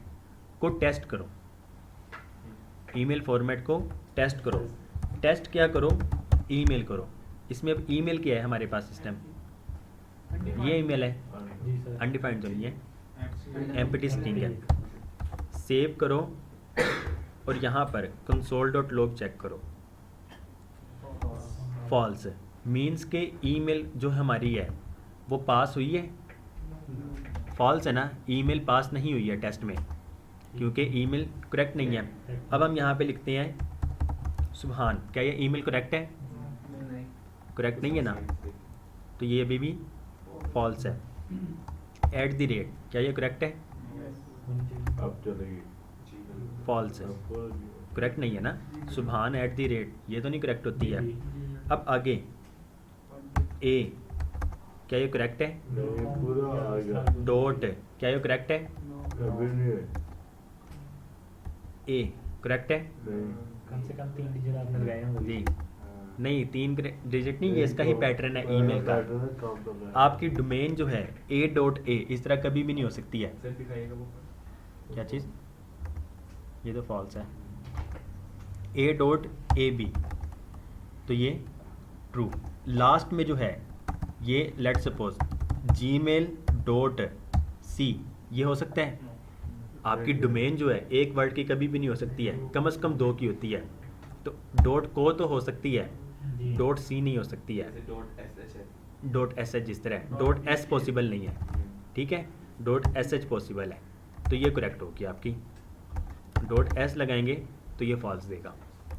को टेस्ट करो, ईमेल फॉर्मेट को टेस्ट करो। टेस्ट क्या करो, ईमेल करो। इसमें अब ईमेल क्या है हमारे पास सिस्टम, ये ईमेल है, जी सर, अनडिफाइंड तो नहीं है, एम्प्टी स्ट्रिंग है। सेव करो और यहाँ पर console.log चेक करो, फॉल्स। मीन्स के ईमेल जो हमारी है वो पास हुई है, फॉल्स है ना, ईमेल पास नहीं हुई है टेस्ट में, क्योंकि ईमेल करेक्ट नहीं है। अब हम यहाँ पे लिखते हैं सुभान, क्या ये ईमेल करेक्ट है, करेक्ट नहीं है ना, तो ये अभी भी फॉल्स है। @ क्या ये करेक्ट है, अब चलेगी। फॉल्स है, करेक्ट नहीं है ना। सुभान @ ये तो नहीं करेक्ट होती है। अब आगे ए, क्या ये करेक्ट है, नहीं, पूरा आ गया। डॉट, क्या ये करेक्ट है, अभी नहीं है। ए करेक्ट है नहीं। कम से कम 3 डिजिट आपने लगाए होंगे। जी, नहीं 3 डिजिट नहीं, ये इसका ही पैटर्न है ईमेल का। पैटर्न है, काम कर रहा है। आपकी डोमेन जो है a.a इस तरह कभी भी नहीं हो सकती है। सर दिखाइएगा वो। क्या चीज़, ये तो फॉल्स है। a.ab, तो ये ट्रू। लास्ट में जो है ये लेट सपोज gmail.c, ये हो सकता है। आपकी डोमेन जो है एक वर्ड की कभी भी नहीं हो सकती है, कम से कम 2 की होती है। तो डॉट को तो हो सकती है, जी। डॉट सी नहीं हो सकती है। जैसे .sh है। डॉट एस एच जिस तरह, डॉट एस पॉसिबल नहीं है, ठीक है, डॉट एस एच पॉसिबल है, तो ये करेक्ट होगी आपकी। डॉट एस लगाएंगे तो ये फॉल्स देगा,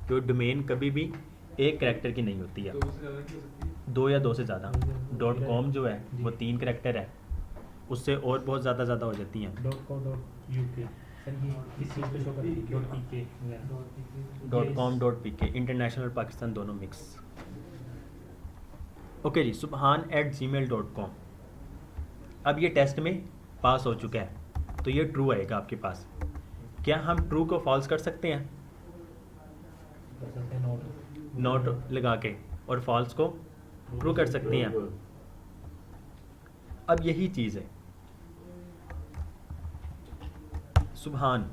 तो डोमेन कभी भी एक करेक्टर की नहीं होती है, तो उससे ज़्यादा की हो सकती है? 2 या 2 से ज़्यादा। डॉट कॉम जो है वो 3 करेक्टर है, उससे और बहुत ज़्यादा हो जाती हैं। .co.uk सर, ये किस चीज़ पे शो करती है, .pk .com .pk, international Pakistan दोनों मिक्स। ओके जी, subhan@gmail.com। अब ये टेस्ट में पास हो चुका है, तो ये ट्रू आएगा आपके पास। क्या हम ट्रू को फॉल्स कर सकते हैं, कर सकते हैं नोट। नोट लगा के, और फॉल्स को ट्रू कर सकते हैं। अब यही चीज़ है सुभान।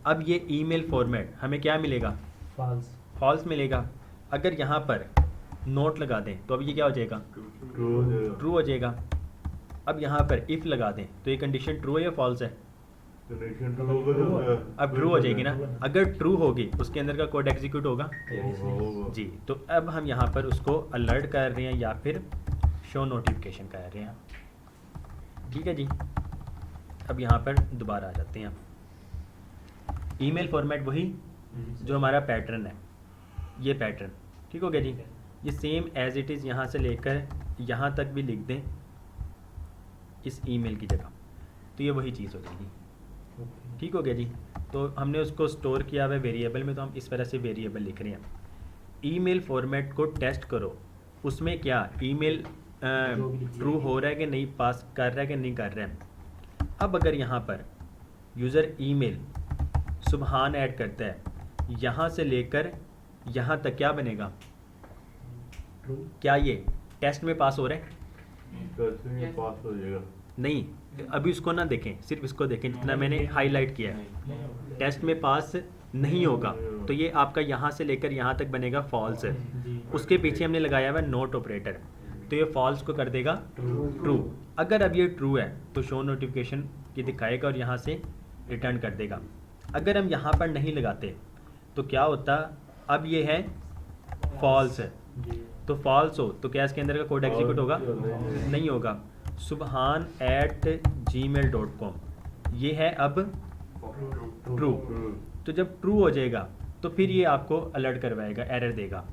अब ये ईमेल फॉर्मेट हमें क्या मिलेगा, फॉल्स। फॉल्स मिलेगा। अगर यहाँ पर नोट लगा दें तो अब ये क्या हो जाएगा, ट्रू हो जाएगा। ट्रू हो जाएगा। अब यहाँ पर इफ़ लगा दें तो ये कंडीशन ट्रू है या फॉल्स है, कनेक्शन ट्रू होगा तो अब ट्रू हो जाएगी ना। अगर ट्रू होगी उसके अंदर का कोड एग्जीक्यूट होगा होगा। जी। तो अब हम यहाँ पर उसको अलर्ट कर रहे हैं या फिर शो नोटिफिकेशन कर रहे हैं, ठीक है जी। अब यहाँ पर दोबारा आ जाते हैं। ईमेल फॉर्मेट वही जो हमारा पैटर्न है, ये पैटर्न, ठीक हो गया जी। ये सेम एज इट इज़ यहाँ से लेकर यहाँ तक भी लिख दें इस ईमेल की जगह, तो ये वही चीज़ हो जाएगी, ठीक हो गया जी। तो हमने उसको स्टोर किया हुआ है वेरिएबल में, तो हम इस तरह से वेरिएबल लिख रहे हैं। ईमेल फॉर्मेट को टेस्ट करो, उसमें क्या ईमेल ट्रू हो रहा है कि नहीं, पास कर रहा है कि नहीं कर रहा है। अब अगर यहाँ पर यूज़र ईमेल सुभान ऐड करता है यहाँ से लेकर यहाँ तक क्या बनेगा? ट्रू। क्या ये टेस्ट में पास हो रहे हैं? कैसे में पास हो जाएगा? नहीं, अभी इसको ना देखें, सिर्फ इसको देखें जितना मैंने हाईलाइट किया है। टेस्ट में पास नहीं होगा, तो ये आपका यहाँ से लेकर यहाँ तक बनेगा फॉल्स है। जी। उसके पीछे हमने लगाया हुआ नोट ऑपरेटर, तो ये फॉल्स को कर देगा ट्रू। अगर अब ये ट्रू है तो शो नोटिफिकेशन की दिखाएगा और यहाँ से रिटर्न कर देगा। अगर हम यहाँ पर नहीं लगाते तो क्या होता? अब ये है फॉल्स है, जी। तो फॉल्स हो तो क्या इसके अंदर का कोड एग्जीक्यूट होगा? नहीं। नहीं होगा। subhan@gmail.com ये है अब ट्रू। तो जब ट्रू हो जाएगा तो फिर ये आपको अलर्ट करवाएगा, एरर देगा।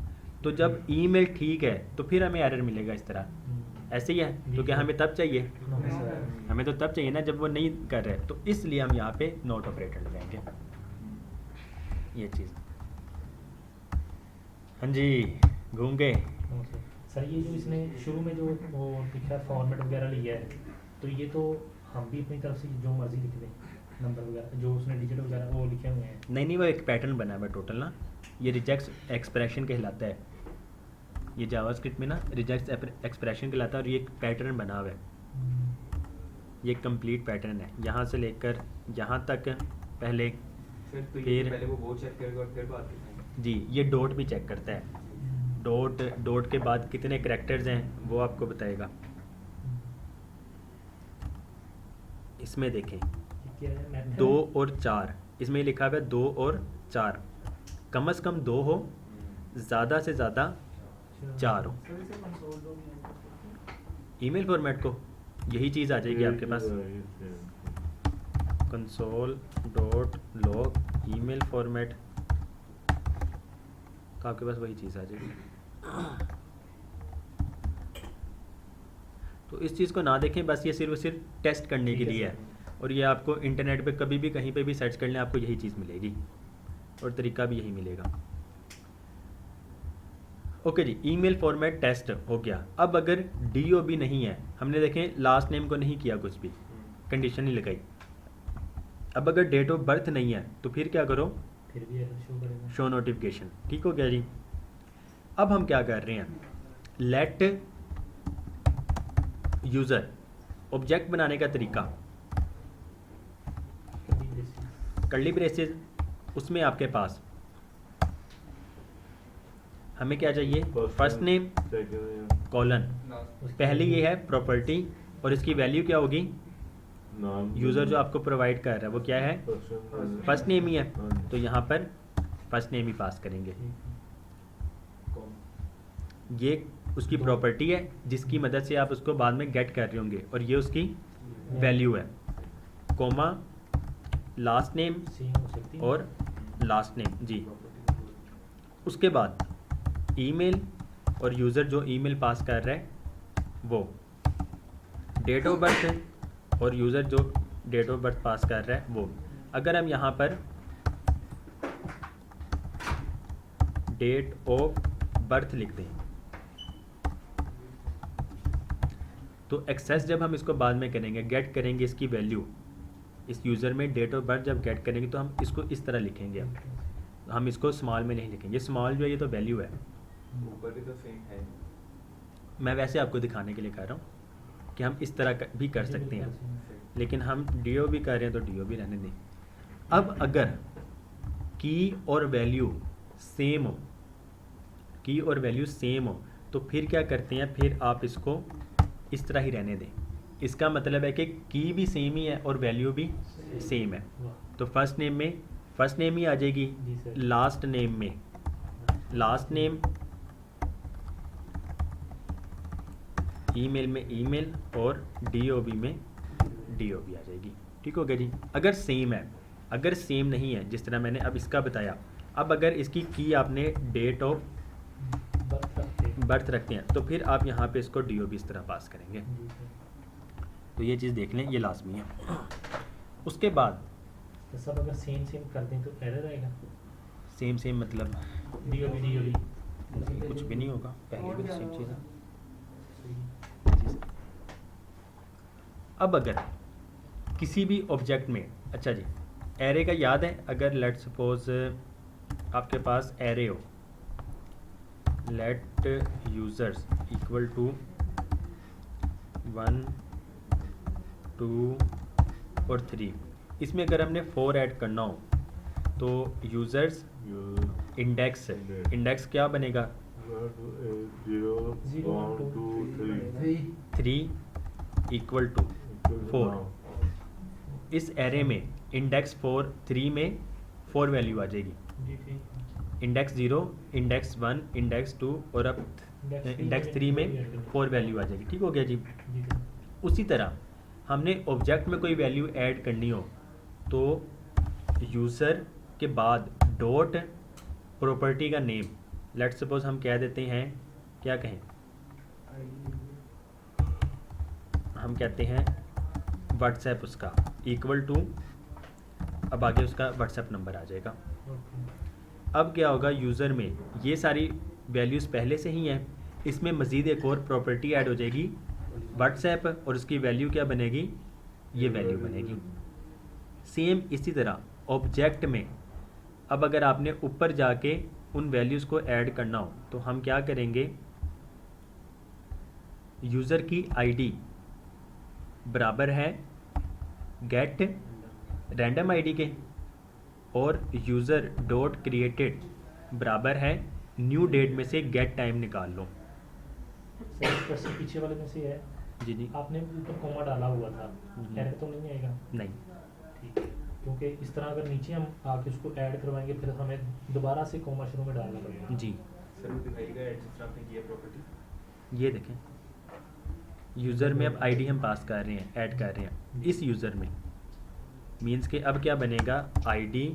तो जब ईमेल ठीक है तो फिर हमें एरर मिलेगा इस तरह। ऐसे ही है। तो क्या हमें तब चाहिए? हमें तो तब चाहिए ना जब वो नहीं कर रहे। तो इसलिए हम यहाँ पे नोट ऑपरेटर लगाएंगे, ये चीज़। हाँ जी, घूम गए। सर ये जो इसने शुरू में जो वो लिखा फॉर्मेट वगैरह लिया है, तो ये तो हम भी अपनी तरफ से जो मर्जी लिख दें, नंबर वगैरह जो उसने डिजिट वगैरह वो लिखे हुए हैं। नहीं, वो एक पैटर्न बना हुआ है टोटल ना। ये रिजेक्ट एक्सप्रेशन कहलाता है। ये जावास्क्रिप्ट में ना रिजेक्ट एक्सप्रेशन कहलाता है और ये एक पैटर्न बना हुआ है। ये एक कंप्लीट पैटर्न है, यहाँ से लेकर यहाँ तक पहले। सर तो ये फिर- पहले वो चेक करेगा और फिर बात करेंगे। जी, ये डॉट भी चेक करता है। डॉट के बाद कितने करैक्टर्स हैं वो आपको बताएगा। इसमें देखें क्या है method? 2 और 4, इसमें लिखा हुआ है 2 और 4। कम से कम 2 हो, ज़्यादा से ज़्यादा 4 हो। ईमेल फॉर्मेट को यही चीज़ आ जाएगी आपके पास। console.log ईमेल फॉर्मेट, तो आपके पास वही चीज़ आ जाएगी। तो इस चीज़ को ना देखें, बस ये सिर्फ और सिर्फ टेस्ट करने के लिए है। और ये आपको इंटरनेट पे कभी भी कहीं पे भी सर्च कर लें, आपको यही चीज़ मिलेगी और तरीका भी यही मिलेगा। ओके जी, ईमेल फॉर्मेट टेस्ट हो गया। अब अगर DOB नहीं है, हमने देखें लास्ट नेम को नहीं किया, कुछ भी कंडीशन नहीं लगाई। अब अगर डेट ऑफ बर्थ नहीं है तो फिर क्या करो? फिर भी एरर शो करेगा। Show notification. ठीक हो गया जी। अब हम क्या कर रहे हैं? लेट यूज़र ऑब्जेक्ट बनाने का तरीका, कर्ली ब्रेसेस, उसमें आपके पास हमें क्या चाहिए? First name colon. पहली ये है प्रॉपर्टी और इसकी वैल्यू क्या होगी? यूज़र जो आपको प्रोवाइड कर रहा है वो क्या है? फर्स्ट नेम ही है, तो यहाँ पर फर्स्ट नेम ही पास करेंगे। ये उसकी प्रॉपर्टी है जिसकी मदद से आप उसको बाद में गेट कर रहे होंगे, और ये उसकी वैल्यू है। कोमा लास्ट नेम सेम हो सकती है। और लास्ट नेम जी। उसके बाद ईमेल और यूज़र जो ईमेल पास कर रहा है वो, डेट ऑफ बर्थ और यूज़र जो डेट ऑफ बर्थ पास कर रहा है वो। अगर हम यहाँ पर डेट ऑफ बर्थ लिख दें तो एक्सेस जब हम इसको बाद में करेंगे, गेट करेंगे इसकी वैल्यू, इस यूज़र में डेट ऑफ बर्थ जब गेट करेंगे तो हम इसको इस तरह लिखेंगे। हम इसको स्मॉल में नहीं लिखेंगे, स्मॉल जो है ये तो वैल्यू है। ऊपर भी तो सेम है। मैं वैसे आपको दिखाने के लिए कह रहा हूँ कि हम इस तरह भी कर सकते हैं, लेकिन हम DOB कर रहे हैं तो DOB रहने दें। अब अगर की और वैल्यू सेम हो, की और वैल्यू सेम हो तो फिर क्या करते हैं? फिर आप इसको इस तरह ही रहने दें। इसका मतलब है कि की भी सेम ही है और वैल्यू भी सेम है। तो फर्स्ट नेम में फर्स्ट नेम ही आ जाएगी, जी सर। लास्ट नेम में लास्ट नेम, ईमेल में ईमेल और DOB में DOB आ जाएगी। ठीक हो गया जी। अगर सेम है, अगर सेम नहीं है जिस तरह मैंने अब इसका बताया, अब अगर इसकी की आपने डेट ऑफ बर्थ रखते हैं तो फिर आप यहाँ पे इसको DOB इस तरह पास करेंगे। जी सर। तो ये चीज़ देख लें, ये लाजमी है। उसके बाद तो सब अगर सेम कर दें तो एरर आएगा। सेम मतलब DOB कुछ भी नहीं होगा, पहले भी सेम चीज़ है। अब अगर किसी भी ऑब्जेक्ट में, अच्छा जी, एरे का याद है, अगर लेट सपोज आपके पास एरे हो, लेट यूज़र्स इक्वल टू 1 2 और 3, इसमें अगर हमने 4 ऐड करना हो तो यूज़र्स इंडेक्स क्या बनेगा 0 1 2 3 3 इक्वल टू 4। इस एरे में इंडेक्स 4 3 में 4 वैल्यू आ जाएगी, जी ठीक। इंडेक्स 0 इंडेक्स 1 इंडेक्स 2 और अब इंडेक्स 3 में 4 वैल्यू आ जाएगी। ठीक हो गया जी। जी ठीक। उसी तरह हमने ऑब्जेक्ट में कोई वैल्यू ऐड करनी हो तो यूज़र के बाद डॉट प्रॉपर्टी का नेम, लेट्स सपोज हम कह देते हैं, क्या कहें, हम कहते हैं व्हाट्सएप उसका इक्वल टू, अब आगे उसका व्हाट्सएप नंबर आ जाएगा। ओके। अब क्या होगा, यूज़र में ये सारी वैल्यूज़ पहले से ही हैं, इसमें मज़ीद एक और प्रॉपर्टी ऐड हो जाएगी व्हाट्सएप, और उसकी वैल्यू क्या बनेगी, ये वैल्यू बनेगी। सेम इसी तरह ऑब्जेक्ट में अब अगर आपने ऊपर जाके उन वैल्यूज़ को ऐड करना हो तो हम क्या करेंगे, यूज़र की आईडी बराबर है गेट रैंडम आईडी के, और यूज़र डॉट क्रिएटेड बराबर है न्यू डेट में से गेट टाइम निकाल लो। सर इस पर से पीछे वाले में से है, जी जी आपने ऊपर कॉमा डाला हुआ था, एरर तो नहीं आएगा? नहीं, ठीक है, क्योंकि इस तरह अगर नीचे हम आके उसको ऐड करवाएंगे फिर हमें दोबारा से कॉमा शुरू में डालना पड़ेगा। जी सर वो दिखाइएगा एडजस्ट आपने किया प्रॉपर्टी। ये देखें, यूज़र में अब आईडी हम पास कर रहे हैं, ऐड कर रहे हैं इस यूज़र में, मींस के अब क्या बनेगा, आईडी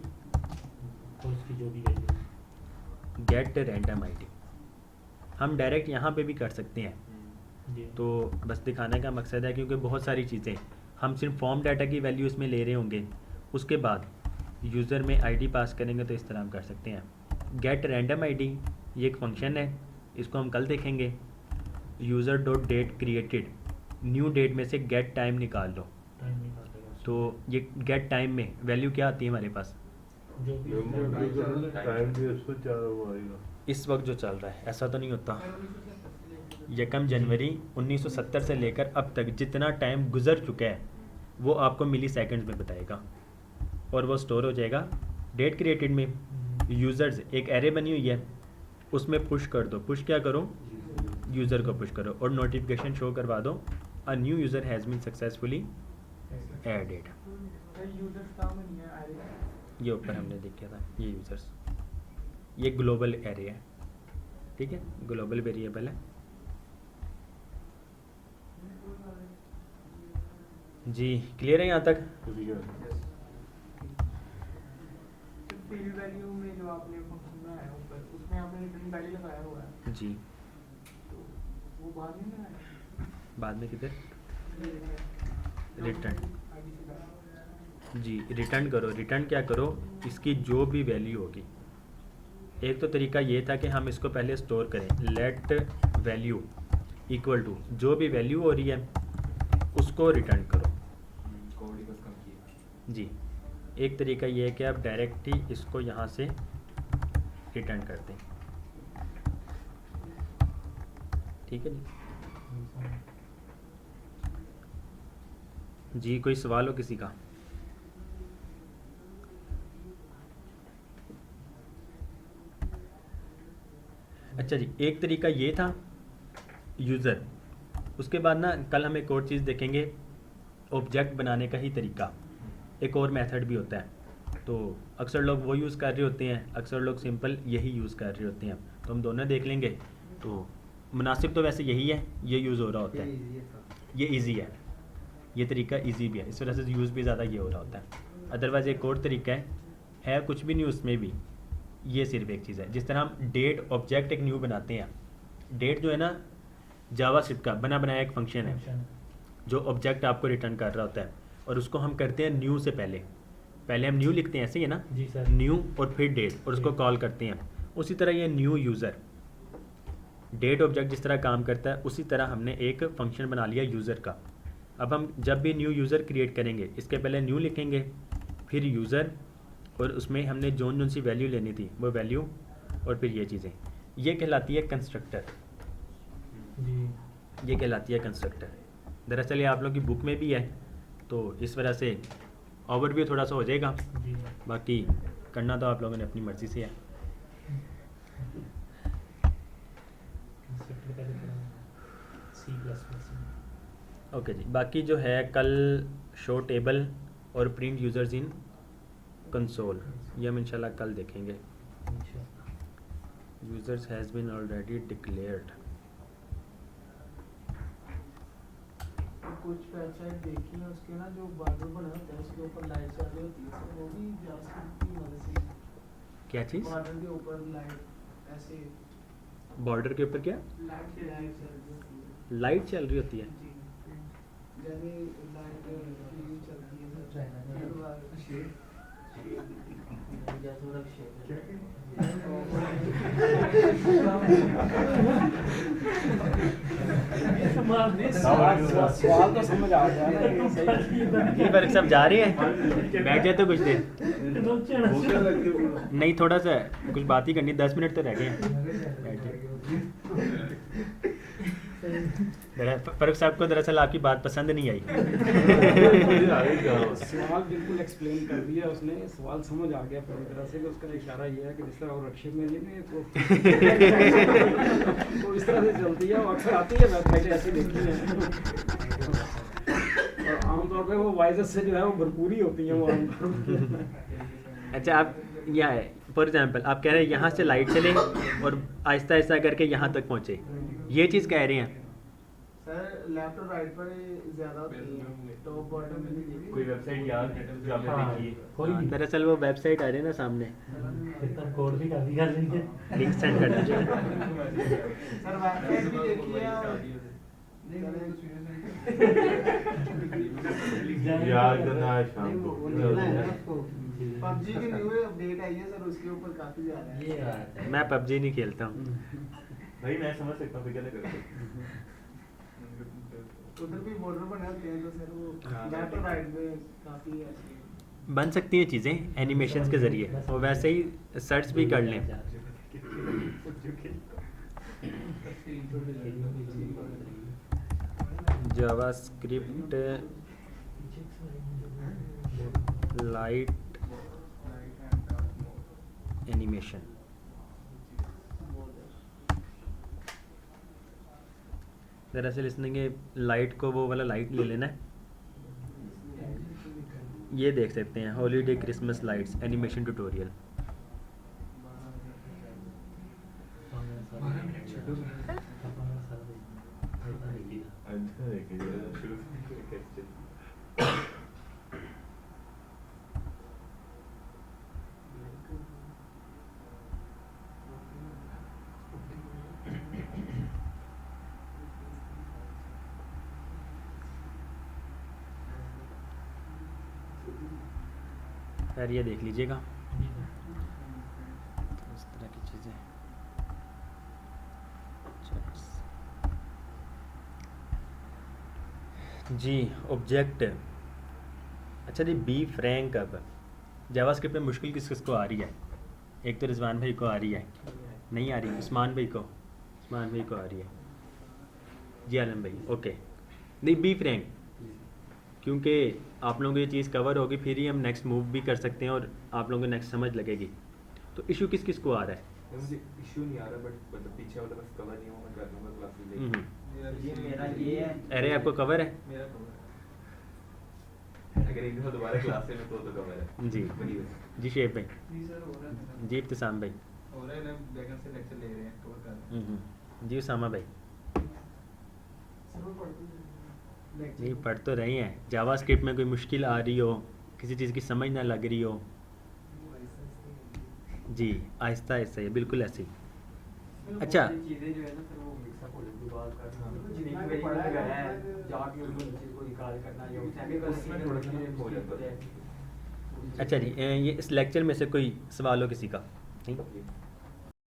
तो उसकी जो भी वैल्यू। गेट रैंडम आईडी हम डायरेक्ट यहाँ पे भी कर सकते हैं। जी तो बस दिखाने का मकसद है, क्योंकि बहुत सारी चीज़ें हम सिर्फ फॉर्म डाटा की वैल्यू इसमें ले रहे होंगे, उसके बाद यूज़र में आईडी पास करेंगे तो इस तरह हम कर सकते हैं। गेट रैंडम आईडी ये एक फंक्शन है, इसको हम कल देखेंगे। User dot date created, new date में से गेट टाइम निकाल लो, टाइम निकाल देगा उसको। तो ये गेट टाइम में वैल्यू क्या आती है हमारे पास, जो भी टाइम भी उसको 4 वो आएगा। इस वक्त जो चल रहा है, ऐसा तो नहीं होता। 1 जनवरी 1970 से लेकर अब तक जितना टाइम गुजर चुका है वो आपको मिली सेकेंड्स में बताएगा, और वो स्टोर हो जाएगा डेट क्रिएटेड में। यूज़र्स एक एरे बनी हुई है, उसमें पुश कर दो, पुश क्या करो, यूज़र को पुश करो और नोटिफिकेशन शो करवा दो, a new user has been successfully added. ये ऊपर हमने देखा था, ये यूज़र्स, ये ग्लोबल एरे है, ठीक है, ग्लोबल वेरिएबल है। जी क्लियर है यहाँ तक? फील्ड वैल्यू में जो आपने फंक्शन बनाया है ऊपर, उसमें आपने रिटर्न वैल्यू लगाया हुआ है, जी तो वो बाद में लगाया बाद में किधर, रिटर्न, आगे से लगाया। जी रिटर्न करो। रिटर्न क्या करो, इसकी जो भी वैल्यू होगी, एक तो तरीका ये था कि हम इसको पहले स्टोर करें, लेट वैल्यू इक्वल टू जो भी वैल्यू हो रही है उसको रिटर्न करो। कोड ही बस कम किया। जी एक तरीका ये है कि आप डायरेक्ट ही इसको यहाँ से रिटर्न कर दें, ठीक है जी। कोई सवाल हो किसी का? अच्छा जी, एक तरीका ये था यूज़र, उसके बाद ना कल हम एक और चीज़ देखेंगे, ऑब्जेक्ट बनाने का ही तरीका, एक और मेथड भी होता है। तो अक्सर लोग वो यूज़ कर रहे होते हैं, अक्सर लोग सिंपल यही यूज़ कर रहे होते हैं, तो हम दोनों देख लेंगे। तो मुनासिब तो वैसे यही है, ये यूज़ हो रहा होता है, ये इजी है, ये तरीका इजी भी है, इस वजह से यूज़ भी ज़्यादा ये हो रहा होता है। अदरवाइज़ एक और तरीका है कुछ भी नहीं उसमें भी, ये सिर्फ एक चीज़ है। जिस तरह हम डेट ऑब्जेक्ट एक न्यू बनाते हैं, डेट जो है ना जावास्क्रिप्ट का बना बनाया एक फंक्शन है जो ऑब्जेक्ट आपको रिटर्न कर रहा होता है, और उसको हम करते हैं न्यू से पहले हम न्यू लिखते हैं, ऐसे ही है ना, जी सर, न्यू और फिर डेट, और उसको कॉल करते हैं। उसी तरह ये न्यू यूज़र, डेट ऑब्जेक्ट जिस तरह काम करता है उसी तरह हमने एक फंक्शन बना लिया यूज़र का। अब हम जब भी न्यू यूज़र क्रिएट करेंगे, इसके पहले न्यू लिखेंगे, फिर यूज़र, और उसमें हमने जोन सी वैल्यू लेनी थी वो वैल्यू और फिर ये चीज़ें, ये कहलाती है कंस्ट्रक्टर, जी ये कहलाती है कंस्ट्रक्टर। दरअसल ये आप लोगों की बुक में भी है, तो इस वजह से ओवरव्यू थोड़ा सा हो जाएगा, जी बाकी करना तो आप लोगों ने अपनी मर्ज़ी से है। कंसेप्ट पहले पढ़ा C++ में। ओके जी, बाकी जो है कल शो टेबल और प्रिंट यूज़र्स इन कंसोल, ये हम इंशाल्लाह कल देखेंगे। अच्छा users has been already declared. कुछ वेबसाइट देखी है उसके ना जो बॉर्डर बना होता है उसके ऊपर लाइट चल रही होती है, तो वो भी जावास्क्रिप्ट की मदद से क्या चीज़? बॉर्डर के ऊपर लाइट ऐसे बॉर्डर के ऊपर क्या लाइट चल रही होती है। लाइट चल रही होती है? जी जैसे लाइट चलती है सवाल तो समझ आ गया ना, ये सही। ये वर्क सब जा रहे हैं, बैठ जाए तो कुछ देर, नहीं थोड़ा सा कुछ बात ही करनी, 10 मिनट तो रह गए हैं, बैठ जाए। फरूक साहब को दरअसल आपकी बात पसंद नहीं आई। सवाल बिल्कुल एक्सप्लेन कर दिया उसने, सवाल समझ आ गया पूरी तरह से कि उसका इशारा ये है कि जिस तरह वो रक्षक मेले में तो इस तरह से चलती है और अक्सर आती है वेबसाइट ऐसी देखी है, और आमतौर पे वो वाइजस से जो है वो भरपूरी होती है वो आमतौर पे। अच्छा, आप यह है फॉर एग्जांपल आप कह रहे हैं यहाँ से लाइट चले और आहिस्ता आहिस्ता करके यहाँ तक पहुँचे, ये चीज़ कह रहे हैं? सर लेफ्ट और राइट पर ज्यादा होती है, टॉप बॉटम में नहीं देखी। कोई वेबसाइट याद है जो आपने देखी है? कोई नहीं। दरअसल वो वेबसाइट आ रही है ना सामने, फिर तब कोड भी कर दिया लेंगे। लिंक सेंड कर दीजिए। सर वेबसाइट भी देखी है और याद करना है शाम को। पबजी की न्यू अपडेट आई है सर, उसके ऊपर काफी ज्यादा है। ये बात है। मैं पबजी नहीं खेलता हूँ। भाई मैं समझ सकता हूँ फिर क्या करते उधर भी बॉर्डर बने होते हैं, तो सर वो लेफ्ट और राइट में काफी ऐसे बन सकती हैं चीज़ें एनिमेशंस के ज़रिए, और वैसे ही सर्च भी कर लें। जावास्क्रिप्ट लाइट एनिमेशन, दरअसल इसने के लाइट को वो वाला लाइट ले लेना है, ये देख सकते हैं holiday Christmas lights animation tutorial. अच्छा देखिए शुरू से खैर ये देख लीजिएगा इस तरह की चीज़ें। जी ऑब्जेक्ट, अच्छा जी बी फ्रैंक, अब जावास्क्रिप्ट में मुश्किल किस किस को आ रही है? एक तो रिजवान भाई को आ रही है, नहीं आ रही, उस्मान भाई को आ रही है, जी आलम भाई ओके। नहीं बी फ्रैंक, क्योंकि आप लोगों को ये चीज़ कवर होगी फिर ही हम नेक्स्ट मूव भी कर सकते हैं और आप लोगों को नेक्स्ट समझ लगेगी। तो इशू किस किस को आ रहा है? मुझे इशू नहीं आ रहा, बट मतलब पीछे वाला बस कवर नहीं हुआ, मैं कर दूंगा क्लासेस लेके। ये मेरा ये है, अरे आपको कवर है? मेरा कवर अगर एक दफा दोबारा क्लास में तो कवर है जी वही है। जी शेफ भाई, जी सर हो रहा है जी इब्तिसाम भाई, हो रहा है ना, बैकएंड से लेक्चर ले रहे हैं, कवर कर रहे हैं जी उसामा भाई। सर वो पढ़ते हैं नहीं पढ़ तो रहे हैं, जावास्क्रिप्ट में कोई मुश्किल आ रही हो, किसी चीज़ की समझ ना लग रही हो, जी आहिस्ता आहिस्ता है बिल्कुल ऐसे ही। अच्छा चीजें जो है ना सर वो मिक्सअप हो जाती है बात करना, जितना भी पढ़ा है जाके उनको चीज को निकाल करना, या उसमें थोड़ा सा हो जाता है। अच्छा जी ये इस लेक्चर में से कोई सवाल हो किसी का? नहीं?